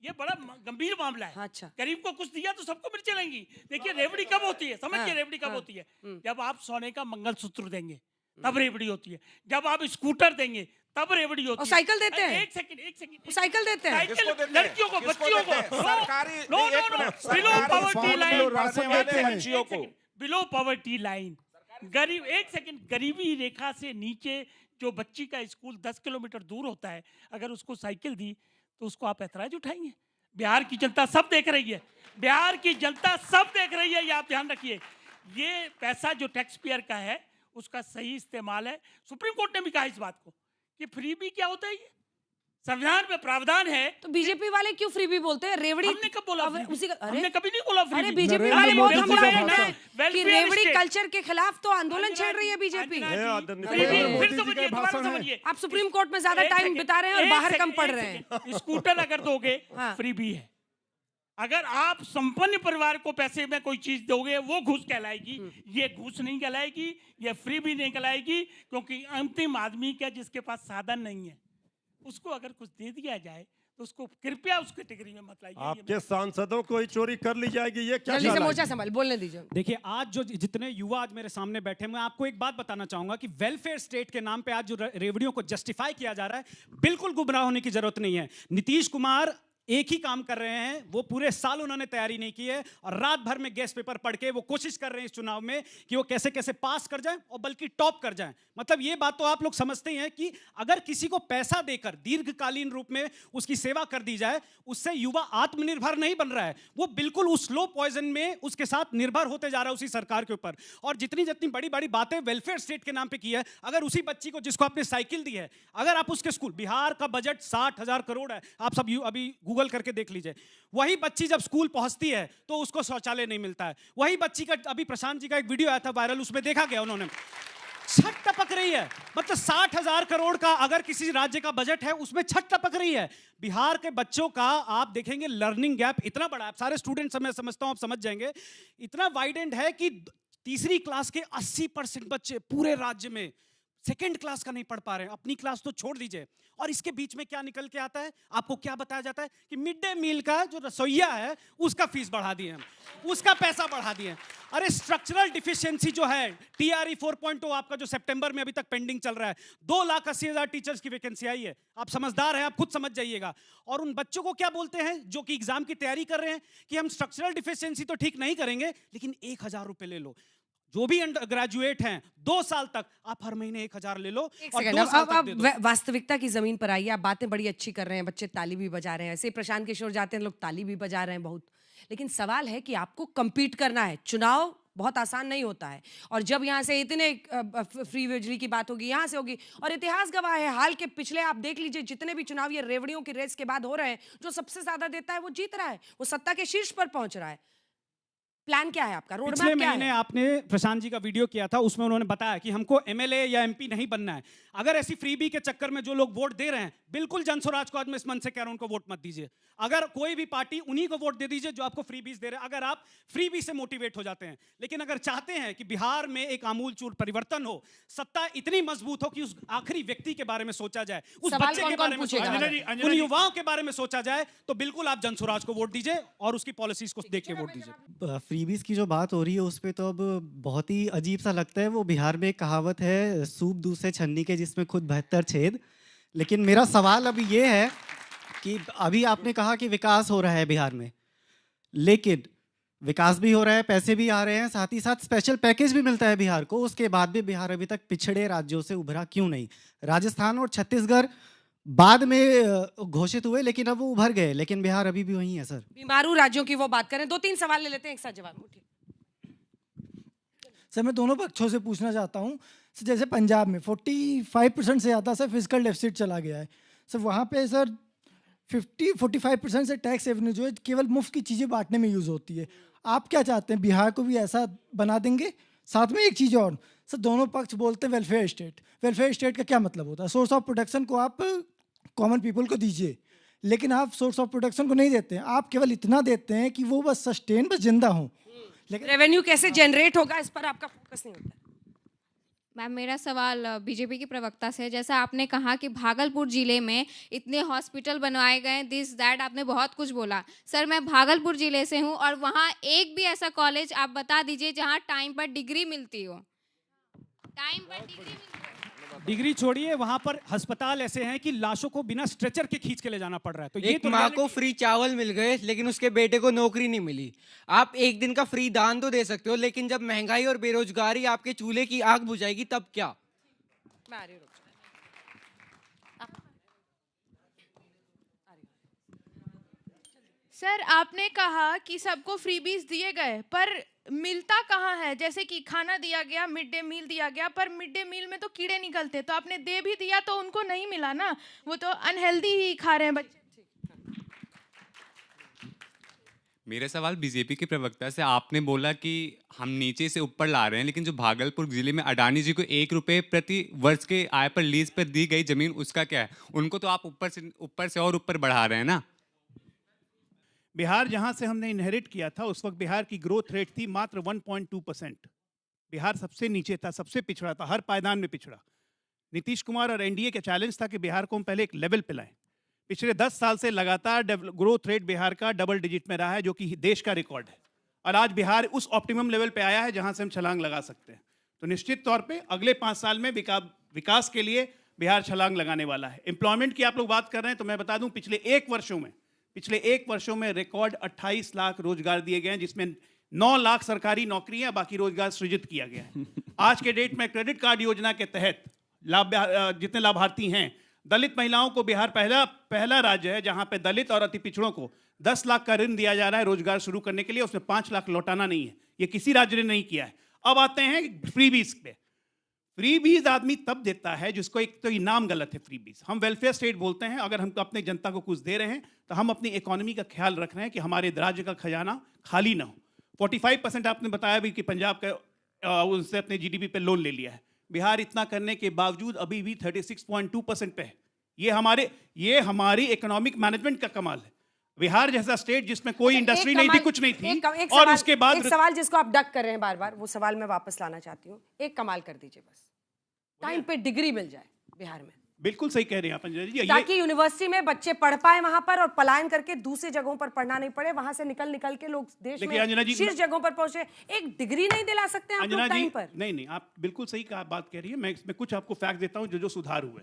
ये बड़ा गंभीर मामला है। अच्छा। गरीब को कुछ दिया तो सबको मिर्चें लगेंगी। देखिए रेवड़ी कब होती है, समझिए हाँ, रेवड़ी कब हाँ, होती है? जब आप सोने का मंगलसूत्र देंगे तब रेवड़ी होती है। जब आप स्कूटर देंगे तब रेवड़ी होती और है। साइकिल देते हैं? एक सेकंड। वो साइकिल देते हैं? साइकिल किसको देते हैं? लड़कियों को, किसको बच्चियों देते हैं? को। सरकारी- नो एक नो नो, मिनट, बिलो सरकारी पॉवर्टी फॉर्म लाइन, में राशन देते हैं बच्चियों को। बिलो पॉवर्टी लाइन, गरीब, एक सेकंड, गरीबी रेखा से नीचे जो बच्ची का स्कूल 10 किलोमीटर दूर होता है, अगर उसको साइकिल दी तो उसको आप ऐतराज उठाएंगे? बिहार की जनता सब देख रही है, बिहार की जनता सब देख रही है, ये आप ध्यान रखिए। ये पैसा जो टैक्स पेयर का है उसका सही इस्तेमाल है। सुप्रीम कोर्ट ने भी कहा इस बात को कि फ्रीबी क्या होता है। ये संविधान में प्रावधान है। तो बीजेपी वाले क्यों फ्रीबी बोलते हैं? रेवड़ी हमने कब बोला अब फ्रीबी? उसी का, अरे हमने कभी नहीं बोला फ्रीबी। अरे बीजेपी नरेंद्र वाले मोदी बहुत जी का हमला करते भाषण। हैं कि वेलफेयर रेवड़ी स्टेट। कल्चर के खिलाफ तो आंदोलन छेड़ रही है बीजेपी। अंजना जी, आदरणीय फ्रीबी, नरेंद्र फिर मोदी जी समझिए, का दोबारा भाषण है। समझिए। आप सुप्रीम कोर्ट में ज्यादा एक टाइम सेकंड, बिता रहे हैं और एक बाहर सेकंड, कम पढ़ एक रहे हैं। सेकंड। स्कूटर अगर दोगे हाँ। फ्रीबी है। अगर आप संपन्न परिवार को पैसे में कोई चीज दोगे वो घूस कहलाएगी। ये घूस नहीं कहलाएगी, ये फ्रीबी नहीं कहलाएगी, क्योंकि अंतिम आदमी का जिसके पास साधन नहीं है उसको अगर कुछ दे दिया जाए तो उसको कृपया उस कैटेगरी में मत लाइए। आपके सांसदों को ही चोरी कर ली जाएगी, ये क्या जल्दी से चाल है? मोर्चा संभाल, बोलने दीजिए। देखिए आज जो जितने युवा आज मेरे सामने बैठे हैं, मैं आपको एक बात बताना चाहूंगा कि वेलफेयर स्टेट के नाम पे आज जो रेवड़ियों को जस्टिफाई किया जा रहा है, बिल्कुल गुमराह होने की जरूरत नहीं है। नीतीश कुमार एक ही काम कर रहे हैं, वो पूरे साल उन्होंने तैयारी नहीं की है और रात भर में गेस्ट पेपर पढ़ के वो कोशिश कर रहे हैं इस चुनाव में कि वो कैसे कैसे पास कर जाएं और बल्कि टॉप कर जाएं। मतलब ये बात तो आप लोग समझते ही हैं कि अगर किसी को पैसा देकर दीर्घकालीन रूप में उसकी सेवा कर दी जाए, उससे युवा आत्मनिर्भर नहीं बन रहा है, वो बिल्कुल उस स्लो पॉइजन में उसके साथ निर्भर होते जा रहा है उसी सरकार के ऊपर। और जितनी जितनी बड़ी बड़ी बातें वेलफेयर स्टेट के नाम पे की है, अगर उसी बच्ची को जिसको आपने साइकिल दी है, अगर आप उसके स्कूल, बिहार का बजट 60,000 करोड़ है, आप सब अभी गूगल करके देख लीजिए। वही बच्ची जब स्कूल पहुंचती है तो उसको शौचालय नहीं मिलता है। वही बच्ची का अभी प्रशांत जी का एक वीडियो आया था वायरल, उसमें देखा गया उन्होंने छत टपक रही है। मतलब 60,000 करोड़ का अगर किसी राज्य का बजट है उसमें छत टपक रही है। बिहार के बच्चों का आप देखेंगे लर्निंग गैप इतना बड़ा है, सारे स्टूडेंट्स मैं समझता हूं आप समझ जाएंगे, इतना वाइडेंड है कि तीसरी क्लास के 80% बच्चे पूरे राज्य में सेकेंड क्लास का नहीं पढ़ पा रहे हैं। अपनी क्लास तो छोड़ दीजिए। और इसके बीच में क्या निकल के आता है, आपको क्या बताया जाता है कि मिड डे मील का जो रसोइया है उसका फीस बढ़ा दिए हम, उसका पैसा बढ़ा दिए। अरे स्ट्रक्चरल डिफिशियंसी जो है TRE 4.0 आपका जो सितंबर में अभी तक पेंडिंग चल रहा है, 2,80,000 टीचर्स की वैकेंसी आई है। आप समझदार हैं, आप खुद समझ जाइएगा। और उन बच्चों को क्या बोलते हैं जो कि एग्जाम की तैयारी कर रहे हैं कि हम स्ट्रक्चरल डिफिशियंसी तो ठीक नहीं करेंगे लेकिन 1,000 रुपए ले लो। जो भी अंडर ग्रेजुएट हैं 2 साल तक आप हर महीने 1,000 ले लो एक और सेकंड, 2 साल अब तक दे दो। वास्तविकता की जमीन पर आइए। आप बातें बड़ी अच्छी कर रहे हैं, बच्चे ताली भी बजा रहे हैं, ऐसे ही प्रशांत किशोर जाते हैं लोग ताली भी बजा रहे हैं बहुत। लेकिन सवाल है कि आपको compete करना है। चुनाव बहुत आसान नहीं होता है और जब यहाँ से इतने फ्री बिजली की बात होगी, यहाँ से होगी, और इतिहास गवाह है हाल के पिछले आप देख लीजिए जितने भी चुनाव ये रेवड़ियों की रेस के बाद हो रहे हैं, जो सबसे ज्यादा देता है वो जीत रहा है, वो सत्ता के शीर्ष पर पहुंच रहा है। प्लान क्या है आपका, रोड पिछले मैप क्या महीने है? आपने प्रशांत जी का वीडियो किया था, उसमें उन्होंने बताया कि हमको MLA या MP नहीं बनना है। अगर ऐसी फ्रीबी के चक्कर में जो लोग वोट दे रहे हैं, बिल्कुल जनस्वराज को आज मैं इस मन से कह रहा हूं उनको वोट मत दीजिए। अगर कोई भी पार्टी उन्हीं को वोट दे दीजिए जो आपको फ्रीबीज दे रहे हैं, अगर आप फ्रीबी से मोटिवेट हो जाते हैं। लेकिन अगर चाहते हैं कि बिहार में एक आमूलचूल परिवर्तन हो, सत्ता इतनी मजबूत हो कि उस आखिरी व्यक्ति के बारे में सोचा जाए, उस सवाल बच्चे कौन के कौन बारे में पूछेगा? सोचा अंजना जाए, उन युवाओं के बारे में सोचा जाए, तो बिल्कुल आप जनस्वराज को वोट दीजिए और उसकी पॉलिसीज को देख के वोट दीजिए। फ्रीबीज की जो बात हो रही है उस पे तो अब बहुत ही अजीब सा लगता है। वो बिहार में एक कहावत है, सूप दूध से छन्नी के जिसमें खुद 72 छेद। लेकिन मेरा सवाल अभी ये है कि अभी आपने कहा कि विकास हो रहा है बिहार में, लेकिन विकास भी हो रहा है, पैसे भी आ रहे हैं, साथ ही साथ स्पेशल पैकेज भी मिलता है बिहार को, उसके बाद भी बिहार अभी तक पिछड़े राज्यों से उभरा क्यों नहीं? राजस्थान और छत्तीसगढ़ बाद में घोषित हुए, लेकिन अब वो उभर गए, लेकिन बिहार अभी भी वही है सर। बीमारू राज्यों की वो बात करें, 2-3 सवाल ले लेते हैं, एक साथ जवाब। उठिए। सर मैं दोनों पक्षों से पूछना चाहता हूँ। सर जैसे पंजाब में 45% से ज़्यादा सर फिजिकल डेफिसिट चला गया है सर, वहाँ पे सर 45% से टैक्स रेवेन्यू जो है केवल मुफ्त की चीज़ें बांटने में यूज़ होती है। आप क्या चाहते हैं, बिहार को भी ऐसा बना देंगे? साथ में एक चीज़ और सर, दोनों पक्ष बोलते हैं वेलफेयर स्टेट। वेलफेयर स्टेट का क्या मतलब होता है? सोर्स ऑफ प्रोटेक्शन को आप कॉमन पीपल को दीजिए, लेकिन आप सोर्स ऑफ प्रोटेक्शन को नहीं देते हैं। आप केवल इतना देते हैं कि वो बस सस्टेन, बस जिंदा हों। लेकिन रेवेन्यू कैसे जनरेट होगा, इस पर आपका फोकस नहीं होता। मैम मेरा सवाल बीजेपी की प्रवक्ता से है। जैसा आपने कहा कि भागलपुर जिले में इतने हॉस्पिटल बनवाए गए, दिस दैट आपने बहुत कुछ बोला। सर मैं भागलपुर जिले से हूँ और वहाँ एक भी ऐसा कॉलेज आप बता दीजिए जहाँ टाइम पर डिग्री मिलती हो। टाइम पर डिग्री मिलती हो। डिग्री छोड़िए, वहां पर अस्पताल ऐसे हैं कि लाशों को बिना स्ट्रेचर के खींच के ले जाना पड़ रहा है। तो ये एक माँ को फ्री चावल मिल गए लेकिन उसके बेटे को नौकरी नहीं मिली। आप एक दिन का फ्री दान तो दे सकते हो, लेकिन जब महंगाई और बेरोजगारी आपके चूल्हे की आग बुझाएगी तब क्या? सर आपने कहा कि सबको फ्रीबीज दिए गए, पर मिलता कहाँ है? जैसे कि खाना दिया गया, मिड डे मील दिया गया, पर मिड डे मील में तो कीड़े निकलते, तो आपने दे भी दिया तो उनको नहीं मिला ना, वो तो अनहेल्दी ही खा रहे हैं बच्चे। मेरा सवाल बीजेपी के प्रवक्ता से, आपने बोला कि हम नीचे से ऊपर ला रहे हैं, लेकिन जो भागलपुर जिले में अडानी जी को 1 रुपए प्रति वर्ष के आय पर लीज पर दी गई जमीन, उसका क्या है? उनको तो आप ऊपर से और ऊपर बढ़ा रहे हैं ना। बिहार जहां से हमने इनहेरिट किया था, उस वक्त बिहार की ग्रोथ रेट थी मात्र 1.2%। बिहार सबसे नीचे था, सबसे पिछड़ा था, हर पायदान में पिछड़ा। नीतीश कुमार और एनडीए का चैलेंज था कि बिहार को हम पहले एक लेवल पे लाएं। पिछले 10 साल से लगातार ग्रोथ रेट बिहार का डबल डिजिट में रहा है, जो कि देश का रिकॉर्ड है। और आज बिहार उस ऑप्टिमम लेवल पे आया है जहां से हम छलांग लगा सकते हैं। तो निश्चित तौर पे अगले 5 साल में विकास के लिए बिहार छलांग लगाने वाला है। एम्प्लॉयमेंट की आप लोग बात कर रहे हैं, तो मैं बता दूं पिछले एक वर्षों में रिकॉर्ड 28 लाख रोजगार दिए गए हैं, जिसमें 9 लाख सरकारी नौकरियां, बाकी रोजगार सृजित किया गया है। आज के डेट में क्रेडिट कार्ड योजना के तहत जितने लाभार्थी हैं, दलित महिलाओं को बिहार पहला राज्य है जहां पे दलित और अति पिछड़ों को 10 लाख का ऋण दिया जा रहा है रोजगार शुरू करने के लिए। उसमें 5 लाख लौटाना नहीं है, ये किसी राज्य ने नहीं किया है। अब आते हैं फ्रीबीज पे। फ्रीबीज आदमी तब देता है जिसको, एक तो नाम गलत है फ्रीबीज। हम वेलफेयर स्टेट बोलते हैं, अगर हम अपने जनता को कुछ दे रहे हैं तो हम अपनी इकोनॉमी का ख्याल रख रहे हैं कि हमारे राज्य का खजाना खाली ना हो। 45% आपने बताया भी कि पंजाब का उनसे अपने जीडीपी पे लोन ले लिया है। बिहार इतना करने के बावजूद अभी भी 36.2% पे है। ये हमारी इकोनॉमिक मैनेजमेंट का कमाल है। बिहार जैसा स्टेट जिसमें कोई इंडस्ट्री नहीं थी, कुछ नहीं थी, और उसके बाद एक सवाल जिसको आप डक कर रहे हैं बार बार, वो सवाल मैं वापस लाना चाहती हूँ। एक कमाल कर दीजिए, बस टाइम पे डिग्री मिल जाए बिहार में। बिल्कुल सही कह रहे हैं आप अंजना जी, ताकि यूनिवर्सिटी में बच्चे पढ़ पाए वहां पर, और पलायन करके दूसरी जगहों पर पढ़ना नहीं पड़े, वहां से निकल के लोग देश में शीर्ष जगहों पर पहुंचे। एक डिग्री नहीं दिला सकते आप लोग टाइम पर? नहीं, आप बिल्कुल सही बात कह रही है। मैं इसमें कुछ आपको फैक्ट देता हूं जो सुधार हुए।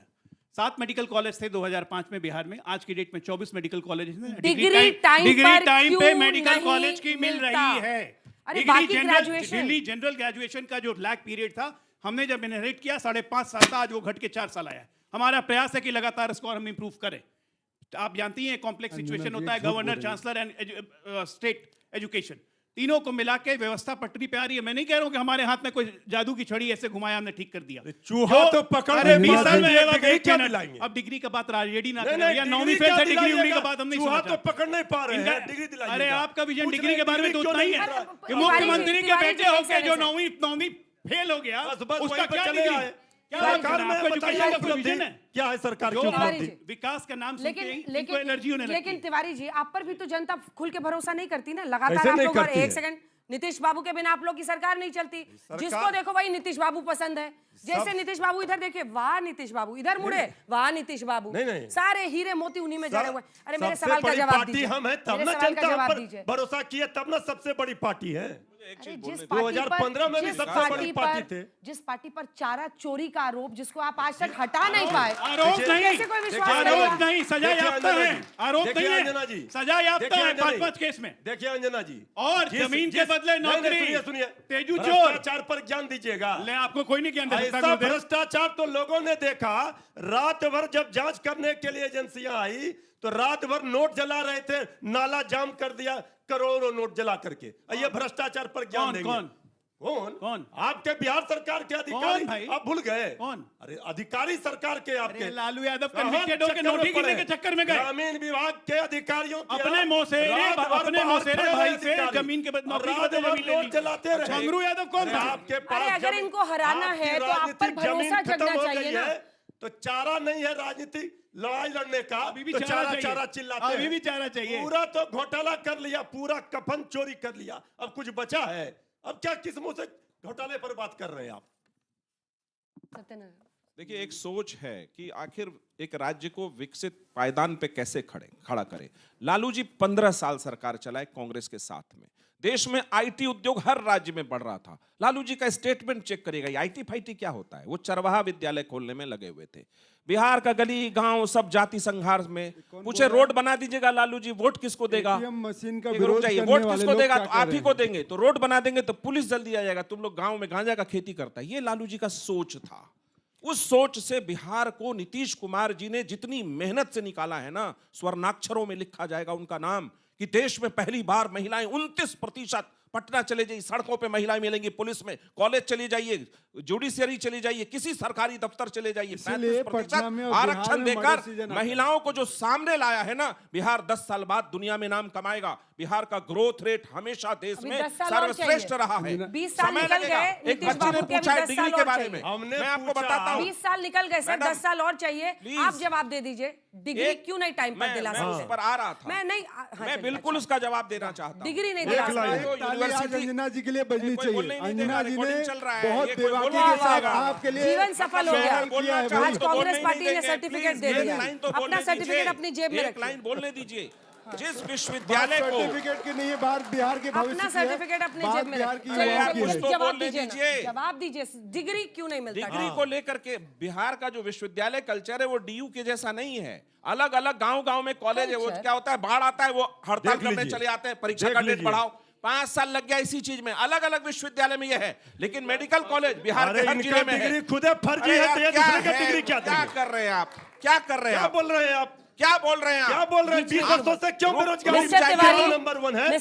7 मेडिकल कॉलेज थे 2005 में बिहार में, आज की डेट में 24 मेडिकल कॉलेज हैं। डिग्री टाइम पे मेडिकल कॉलेज की मिल रही है। दिल्ली जनरल ग्रेजुएशन का जो लैग पीरियड था, हमने जब इनहेरिट किया 5.5 साल था, आज वो घट के 4 साल आया है। हमारा प्रयास है कि लगातार स्कोर हम इंप्रूव करें। तो आप जानती हैं कॉम्प्लेक्स सिचुएशन होता है, governor, chancellor and state education, तीनों को मिला के व्यवस्था पटरी पे आ रही है। मैं नहीं कह रहा हूं कि हमारे हाथ में कोई जादू की छड़ी ऐसे घुमाया हमने ठीक कर दिया। चूहा तो पकड़, अरे 20 साल में अब डिग्री का बात रेडी ना करें या 9वीं फेल से डिग्री उड़ी का बात हम नहीं चूहा तो पकड़ नहीं पा रहे हैं, डिग्री दिलाइए। अरे आपका विजन डिग्री के बारे में तो उतना ही है कि मुख्यमंत्री के बेटे होकर जो 9वीं फेल हो गया, उसका क्या चलेगा? सरकार में एजुकेशन का विजन है क्या है? सरकार की उपलब्धि विकास का नाम सुनते ही इनको एनर्जी होने लगती है। लेकिन तिवारी जी, आप पर भी तो जनता खुल के भरोसा नहीं करती ना। लगातार आप लोग, एक सेकंड, नीतीश बाबू के बिना आप लोग की सरकार नहीं चलती। जिसको देखो वही नीतीश बाबू पसंद है। जैसे नीतीश बाबू इधर देखिए, वाह नीतीश बाबू, इधर मुड़े, वाह नीतीश बाबू, सारे हीरे मोती उन्हीं में जड़े हुए। अरे मेरे सवाल का जवाब दीजिए, हम है तब ना जनता पर भरोसा किए, तब ना सबसे बड़ी पार्टी है। अरे जिस 2015 में भी सबसे बड़ी पार्टी थे। जिस पार्टी पर चारा चोरी का आरोप जिसको आप आज तक हटा नहीं पाए, आरोप नहीं, कैसे कोई विश्वास आरोप नहीं, सजा याफ्ता है, आरोप देखिए नहीं अंजना जी, है, सजा याफ्ता है 5-5 केस में। देखिए अंजना जी, और जमीन के बदले नौकरी, सुनिए तेजू चोर। भ्रष्टाचार पर ज्ञान दीजिएगा। ले आपको कोई नहीं ज्ञान दे सकता। ऐसा भ्रष्टाचार तो लोगों ने देखा, रात भर जब जांच करने के लिए एजेंसियां आई तो रात भर नोट जला रहे थे, नाला जाम कर दिया, करोड़ों नोट जला करके। ये भ्रष्टाचार पर ज्ञान देंगे। कौन? आपके बिहार सरकार के अधिकारी भाई? आप भूल गए कौन? अरे अधिकारी सरकार के आपके लालू यादव कन्विक्टेड होकर नोटी गिनने के चक्कर में गए। ग्रामीण विभाग के अधिकारियों अपने मौसेरे भाई से जमीन के नौकरी नोट जलाते रहे। मंगरू यादव कौन था? आपके पास अगर इनको हराना है तो आप पर भरोसा जगना चाहिए ना। तो चारा नहीं है राजनीतिक लड़ाई लड़ने का। अभी भी तो चारा चिल्लाते हैं। अभी भी चारा चाहिए। पूरा तो घोटाला कर लिया, पूरा कफन चोरी कर लिया, अब कुछ बचा है? अब क्या किस मुंह से घोटाले पर बात कर रहे हैं आप? देखिए, एक सोच है कि आखिर एक राज्य को विकसित पायदान पे कैसे खड़ा करें। लालू जी 15 साल सरकार चलाए कांग्रेस के साथ में। देश में आईटी उद्योग हर राज्य में बढ़ रहा था। लालू जी का स्टेटमेंट चेक करिएगा, आईटी फाईटी क्या होता है। वो चरवाहा विद्यालय खोलने में लगे हुए थे। बिहार का गली गांव सब जाति संघर्ष में पूछे रोड बना दीजिएगा लालू जी, वोट किसको देगा? मशीन का रुक जाइए, वोट किसको देगा? तो आप ही को देंगे। तो रोड बना देंगे तो पुलिस जल्दी आ जाएगा, तुम लोग गांव में गांजा का खेती करता है। ये लालू जी का सोच था। उस सोच से बिहार को नीतीश कुमार जी ने जितनी मेहनत से निकाला है ना, स्वर्णाक्षरों में लिखा जाएगा उनका नाम कि देश में पहली बार महिलाएं 29%। पटना चले जाइए, सड़कों पे महिलाएं मिलेंगी, पुलिस में, कॉलेज चली जाइए, जुडिशियरी चली जाइए, किसी सरकारी दफ्तर चले जाइए, 35% आरक्षण देकर महिलाओं को जो सामने लाया है ना, बिहार 10 साल बाद दुनिया में नाम कमाएगा। बिहार का ग्रोथ रेट हमेशा देश में सर्वश्रेष्ठ रहा है। 20 साल निकल गए। एक बच्चे ने पूछा है डिग्री के बारे में, मैं आपको बताता हूँ। 20 साल निकल गए सर, 10 साल और चाहिए। आप जवाब दे दीजिए, डिग्री क्यों नहीं टाइम पर दिला सकते? मैं उस पर आ रहा था। मैं बिल्कुल उसका जवाब देना चाहता हूँ। डिग्री नहीं दिला सकते। अंजना जी के लिए बजनी चाहिए। अंजना जी ने चल रहा है, बहुत बेबाकी के साथ आपके लिए जीवन सफल हो गया। आज कांग्रेस पार्टी ने सर्टिफिकेट दे दिया। अपना सर्टिफिकेट अपनी जेब में रखिए। लाइन बोलने दीजिए। जिस विश्वविद्यालय को सर्टिफिकेट की नहीं है, बात बिहार के भविष्य अपना सर्टिफिकेट अपने जेब में रखिए। जवाब दीजिए, डिग्री क्यों नहीं मिलता? डिग्री को लेकर के बिहार का जो विश्वविद्यालय कल्चर है वो डीयू के जैसा नहीं है। अलग अलग गांव-गांव में कॉलेज है। वो क्या होता है, बाढ़ आता है वो हड़ताल करने चले आते हैं, परीक्षा का डेट बढ़ाओ। 5 साल लग गया इसी चीज में। अलग अलग विश्वविद्यालय में यह है, लेकिन मेडिकल कॉलेज बिहार के हर जिले में है। खुद फर्जी है तो ये दूसरे का डिग्री क्या कर रहे हैं आप? क्या कर रहे हैं? क्या बोल रहे हैं आप? क्या बोल रहे हैं आप? क्या बोल रहे हैं? 20 वर्षों से क्यों बेरोजगारी नंबर 1 है?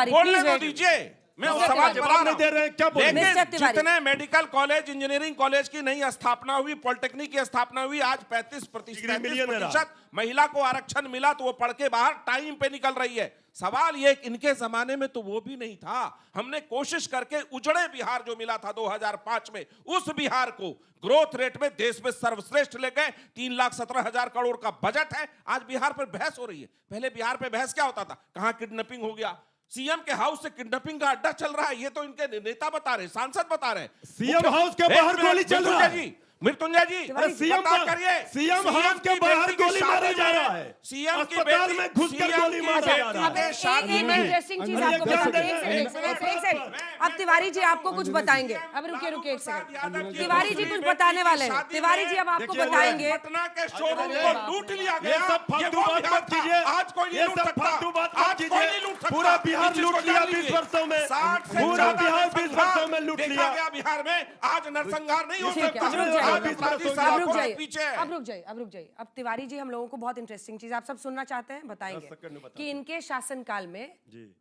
बोलने तो दीजिए, मैं सवाल जवाब नहीं दे रहे हैं। क्या बोल रहे हैं? जितने मेडिकल कॉलेज, इंजीनियरिंग कॉलेज की नई स्थापना हुई, पॉलिटेक्निक की स्थापना हुई, आज 35% महिला को आरक्षण मिला तो वो पढ़ के बाहर टाइम पे निकल रही है। सवाल ये, इनके जमाने में तो वो भी नहीं था। हमने कोशिश करके उजड़े बिहार जो मिला था 2005 में, उस बिहार को ग्रोथ रेट में देश में सर्वश्रेष्ठ ले गए। 3,17,000 करोड़ का बजट है। आज बिहार पर बहस हो रही है। पहले बिहार पे बहस क्या होता था? कहां किडनैपिंग हो गया, सीएम के हाउस से किडनैपिंग का अड्डा चल रहा है। ये तो इनके नेता बता रहे, सांसद बता रहे। सीएम हाउस के बाहर गोली चल रहा है। मृत्युंजय जी, सीएम हाउस के बाहर गोली मारा जा रहा है। सीएम की अस्पताल में घुसकर गोली मारा जा रहा है। इंटरेस्टिंग चीज आपको बताएंगे। अब तिवारी जी आपको कुछ बताएंगे। अब रुकिए एक सेकंड। तिवारी जी कुछ बताने वाले हैं। तिवारी जी अब आपको बताएंगे। पटना के शोरूम को लूट लिया गया। ये सब फालतू बात मत कीजिए। आज कोई नहीं लूट सकता। फालतू बात मत कीजिए। पूरा बिहार लूट लिया 20 वर्षों में। पूरा बिहार 20 वर्षों में लूट लिया गया। बिहार में आज नरसंहार नहीं हो सकता। अब रुक जाइए। अब तिवारी जी हम लोगों को बहुत इंटरेस्टिंग चीज आप सब सुनना चाहते हैं, बताएंगे कि इनके शासनकाल में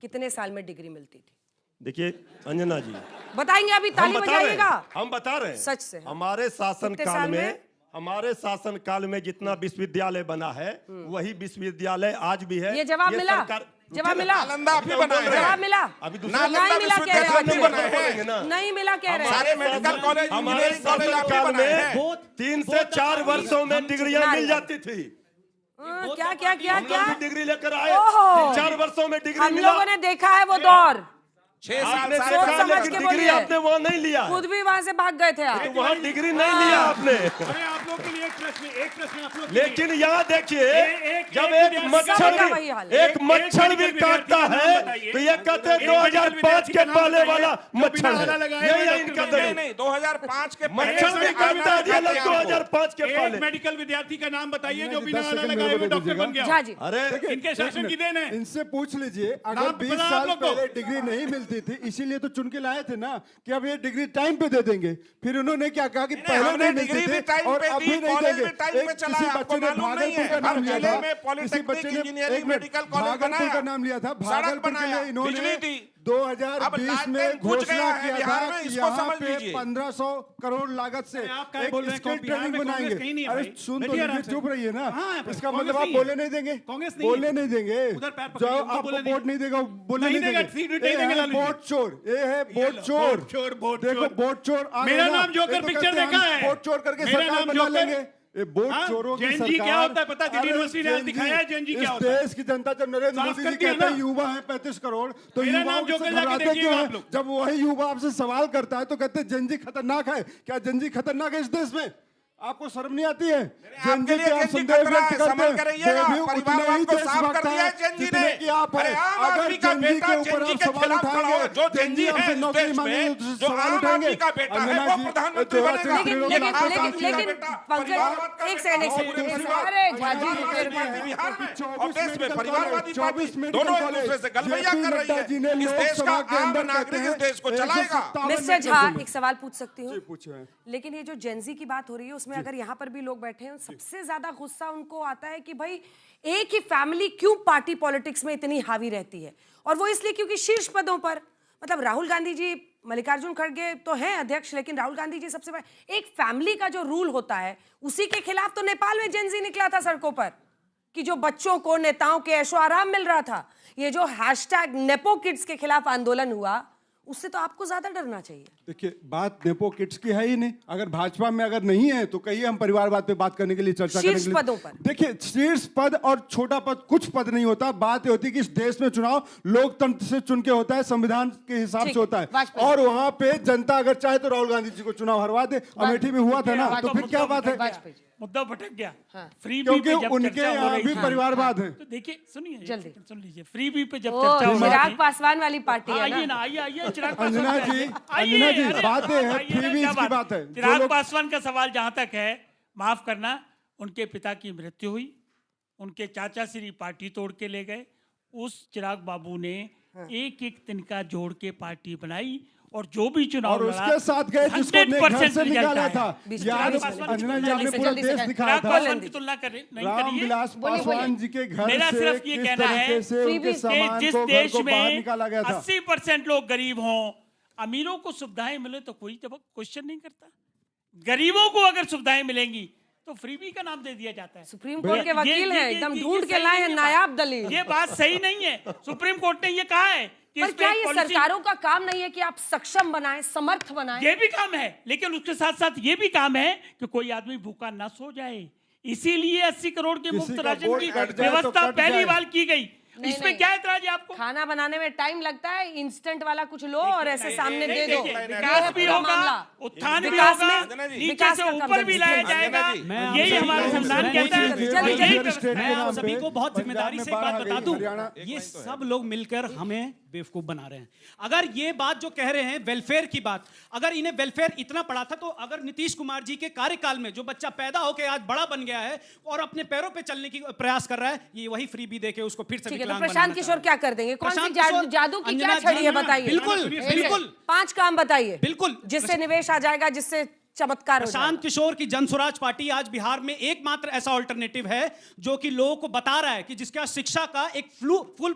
कितने साल में डिग्री मिलती थी। देखिए अंजना जी बताएंगे, अभी ताली बजाइएगा। हम बता रहे हैं सच से। हमारे शासन काल में जितना विश्वविद्यालय बना है वही विश्वविद्यालय आज भी है। ये जवाब मिला? जवाब मिला? जवाब मिला? अभी नहीं मिला कह रहे हैं। नहीं मिला कह रहे हैं। सारे मेडिकल कॉलेज हमारे शासनकाल में 3 से 4 वर्षों में डिग्रियां मिल जाती थी। क्या डिग्री लेकर आए। 4 वर्षों में डिग्री हम लोगों ने देखा है वो दौर। आपने सोच देखा, समझ लेकिन के डिग्री बोलिए। आपने वहाँ नहीं लिया। खुद भी वहां से भाग गए थे आप। तो वहाँ डिग्री नहीं लिया आपने। अरे आप लोग के लिए एक प्रश्न आप लोग के लेकिन लिए। यहाँ देखिए, जब एक एक मच्छर भी काटता है तो ये कहते हैं 2005 के पहले वाला मच्छर है। यही इनका दलील। नहीं 2005 के मच्छर भी काटता है 2005 के पहले। एक मेडिकल विद्यार्थी का नाम बताइए जो बिना आला लगाए हुए डॉक्टर बन गया। अरे इनके शासन की देन है। इनसे पूछ लीजिए, अगर नाम 20 पता आप साल लोग को? पहले डिग्री नहीं मिलती थी, इसीलिए तो चुन के लाए थे ना कि अब ये डिग्री टाइम पे दे देंगे। फिर उन्होंने क्या कहा कि पहले हमने नहीं डिग्री भी मिलती टाइम थी और पे अभी दी, नहीं कॉलेज देंगे। भी टाइम पे चला है, आपको मालूम नहीं है? का हर नाम लिया जिले था, में किसी पॉलिटेक्निक, बच्चे ने इंजीनियरिंग, एक मिनट, मेडिकल कॉलेज भागलपुर बनाया, का नाम लिया था। सड़क भागलपुर के बनाया, लिए इन्होंने बिजली दी। 2020 में लालटेन बुझ घोषणा गया है किया बिहार था में, कि इसको यहाँ समझ पे लीजिए। 1500 करोड़ लागत से आप क्या एक बोल रहे हैं? स्किल बिहार ट्रेनिंग में कांग्रेस बनाएंगे। कहीं नहीं है अरे भाई। सुन तो बैठिए आराम लीजिए, से। चुप रहिए ना। हाँ, इसका कांग्रेस मतलब आप नहीं है। बोले नहीं देंगे, कांग्रेस नहीं बोले है। नहीं देंगे। उधर पैर जो पकड़िए, उनको आपको बोले वोट नहीं देगा, बोले नहीं नहीं देगा, देंगे। सीट नहीं देंगे, ये है लालू जी। वोट चोर, ये है वोट चोर। वोट देखो चोर। वोट चोर आ मेरा गए ना। नाम जोकर ये तो पिक्चर कहते हैं देखा हम है। वोट चोर करके मेरा सरकार नाम बना जोकर। लेंगे। ये वोट हाँ, चोरों की जैन सरकार। जी क्या होता है पता है? दिल्ली अरे यूनिवर्सिटी ने आज जैन जी, दिखाया है जैन जी क्या इस होता है। देश की जनता जब नरेंद्र साफ मोदी जी करके है कहते हैं ना। युवा है 35 करोड़, तो मेरा युवाओं नाम से जोकर जाके घबराते देखिएगा क्यों आप हैं? लोग। जब वही युवा आपसे सवाल करता है तो कहते हैं जन जी खतरनाक है। क्या जन जी खतरनाक है इस देश में? आपको शर्म नहीं आती है? जन जी पे आप संदेह व्यक्त करते हैं। परिवारवाद को साफ कर दिया है जन जी ने। कि आप अरे आम अगर आदमी का जन जी बेटा के ऊपर जन जी आप के सवाल खिलाफ खड़ा उठाएंगे, हो। जो जन जी है आपसे इस नौकरी देश मांगेंगे में, तो जो सवाल आम उठाएंगे। आदमी का बेटा है अंजना वो जी, प्रधानमंत्री तो बनेगा। लेकिन ये लेकिन आम लेकिन आदमी का लेकिन बेटा, पंकज परिवारवाद का एक बेटा सेकंड और पूरे परिवार- अरे झाजी परिवारवादी बिहार में और देश में परिवारवादी 24 पार्टी मेडिकल दोनों एक कॉलेज, दूसरे से गलबैया JP कर रही नड्डा जी ने है। इस देश का लोकसभा के आम अंदर नागरिक कहते इस देश को हैं, चलाएगा। 157 मिस्टर झा एक सवाल पूछ सकती हूँ? पूछे। लेकिन ये जो जेंजी की बात हो रही है उसमें अगर यहाँ पर भी लोग बैठे हैं, सबसे ज्यादा गुस्सा उनको आता है कि भाई एक ही फैमिली क्यों पार्टी पॉलिटिक्स में इतनी हावी रहती है, और वो इसलिए क्योंकि शीर्ष पदों पर, मतलब राहुल गांधी जी, मल्लिकार्जुन खड़गे तो हैं अध्यक्ष, लेकिन राहुल गांधी जी सबसे बड़ा, एक फैमिली का जो रूल होता है उसी के खिलाफ तो नेपाल में जेंजी निकला था सड़कों पर कि जो बच्चों को नेताओं के ऐशो आराम मिल रहा था। ये जो हैशटैग नेपो किड्स के खिलाफ आंदोलन हुआ, उससे तो आपको ज्यादा डरना चाहिए। देखिए, बात नेपो किड्स की है ही नहीं। अगर भाजपा में अगर नहीं है तो कहिए, हम परिवारवाद पे बात करने के लिए, चर्चा करने के शीर्ष लिए। पदों पर देखिए, शीर्ष पद और छोटा पद कुछ पद नहीं होता। बात ये होती है कि इस देश में चुनाव लोकतंत्र से चुन के होता है, संविधान के हिसाब से होता है। और वहां पे जनता अगर चाहे तो राहुल गांधी जी को चुनाव हरवा दे। अमेठी में हुआ था ना, तो फिर क्या बात है? मुद्दा भटक गया। फ्री बी क्योंकि पे जब उनके चर्चा हो यहाँ रही भी थी, परिवारवाद है। तो देखिए सुनिए जल्दी सुन लीजिए, फ्री बी पे जब ओ, चर्चा हो रही चिराग थी, पासवान वाली पार्टी है आइए ना? ना, आइए चिराग अंजना पासवान जी, आइए, अंजना जी, अरे, बात ये है, आइए ना, फ्रीबीज क्या की बात है। जो चिराग लोग- पासवान का सवाल जहां तक है, माफ करना, उनके पिता की मृत्यु हुई, उनके चाचा श्री पार्टी तोड़ के ले गए। उस चिराग बाबू ने एक एक तिनका जोड़ के पार्टी बनाई और जो भी चुनाव और लड़ा, उसके साथ गए जिसको ने घर 100% से रिजल्ट निकाला आया। था। यार अंजना जी, आपने पूरा देश दिखाया था। पासवान की तुलना कर नहीं करिए। रामविलास पासवान जी के घर मेरा से सिर्फ ये किस कहना है तरीके से उनके कि सामान जिस को, घर देश को बाहर में निकाला गया था। 80% लोग गरीब हों, अमीरों को सुविधाएं मिले तो कोई जब क्वेश्चन नहीं करता। गरीबों को अगर सुविधाएं मिलेंगी तो फ्रीबी का नाम दे दिया जाता है। सुप्रीम कोर्ट के वकील हैं, एकदम ढूंढ के लाए हैं नायाब दलील। ये बात सही नहीं है। सुप्रीम कोर्ट ने ये कहा है कि पर इस पे क्या एक ये पॉलिसी- सरकारों का काम नहीं है कि आप सक्षम बनाएं, समर्थ बनाएं? ये भी काम है, लेकिन उसके साथ साथ ये भी काम है कि कोई आदमी भूखा ना सो जाए। इसीलिए 80 करोड़ के मुफ्त राशन वोट की कट जाए तो व्यवस्था कट पहली जाए। बार की गई। इसमें क्या ऐतराज है आपको? खाना बनाने में टाइम लगता है, इंस्टेंट वाला कुछ लो और ऐसे सामने दे दो। विकास भी होगा, उत्थान भी विकास होगा, में नीचे विकास से का ऊपर कम भी लाया जल्दी। जाएगा। मैं यही आप हमारा सभी- संविधान मैं कहता है। पूछिए, और यही मैं आप सभी को बहुत जिम्मेदारी से एक बात बता दूं, हरियाणा- ये सब लोग मिलकर हमें बेवकूफ बना रहे हैं। अगर ये बात जो कह रहे हैं वेलफेयर की बात, अगर इन्हें वेलफेयर इतना पड़ा था, तो अगर नीतीश कुमार जी के कार्यकाल में जो बच्चा पैदा होकर आज बड़ा बन गया है और अपने पैरों पे चलने की प्रयास कर रहा है, ये वही फ्रीबी देके उसको फिर से ठीक है, तो विकलांग प्रशांत बनाना किशोर क्या कर देंगे? कौन सी प्रशांत किशोर- जादू की क्या अंजना छड़ी है जी, बताइए? बिल्कुल, बिल्कुल। 5 काम बताइए बिल्कुल, जिससे निवेश आ जाएगा, जिससे चमत्कार हो प्रशांत किशोर की जन स्वराज पार्टी आज बिहार में एकमात्र ऐसा ऑल्टरनेटिव है जो कि लोगों को बता रहा है कि जिसका शिक्षा का एक फुल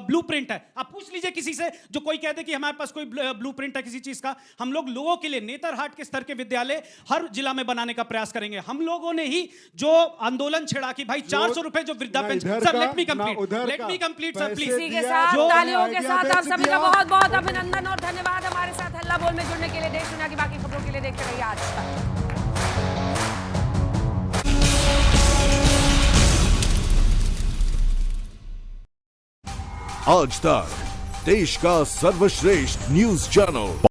ब्लूप्रिंट है। आप पूछ लीजिए किसी से जो कोई कहते कि हमारे पास कोई ब्लूप्रिंट है किसी चीज का। हम लोग लोगों के लिए नेतरहाट के स्तर के विद्यालय हर जिला में बनाने का प्रयास करेंगे। हम लोगों ने ही जो आंदोलन छेड़ा कि भाई 400 रुपए जो वृद्धा pension, sir let me complete sir please. इसी के साथ तालियों के साथ आप सभी का बहुत बहुत अभिनंदन और धन्यवाद हमारे साथ हल्ला बोल में जुड़ने के लिए। देश दुनिया की बाकी खबरों के लिए देखते रहिए आज तक। आज तक देश का सर्वश्रेष्ठ न्यूज चैनल।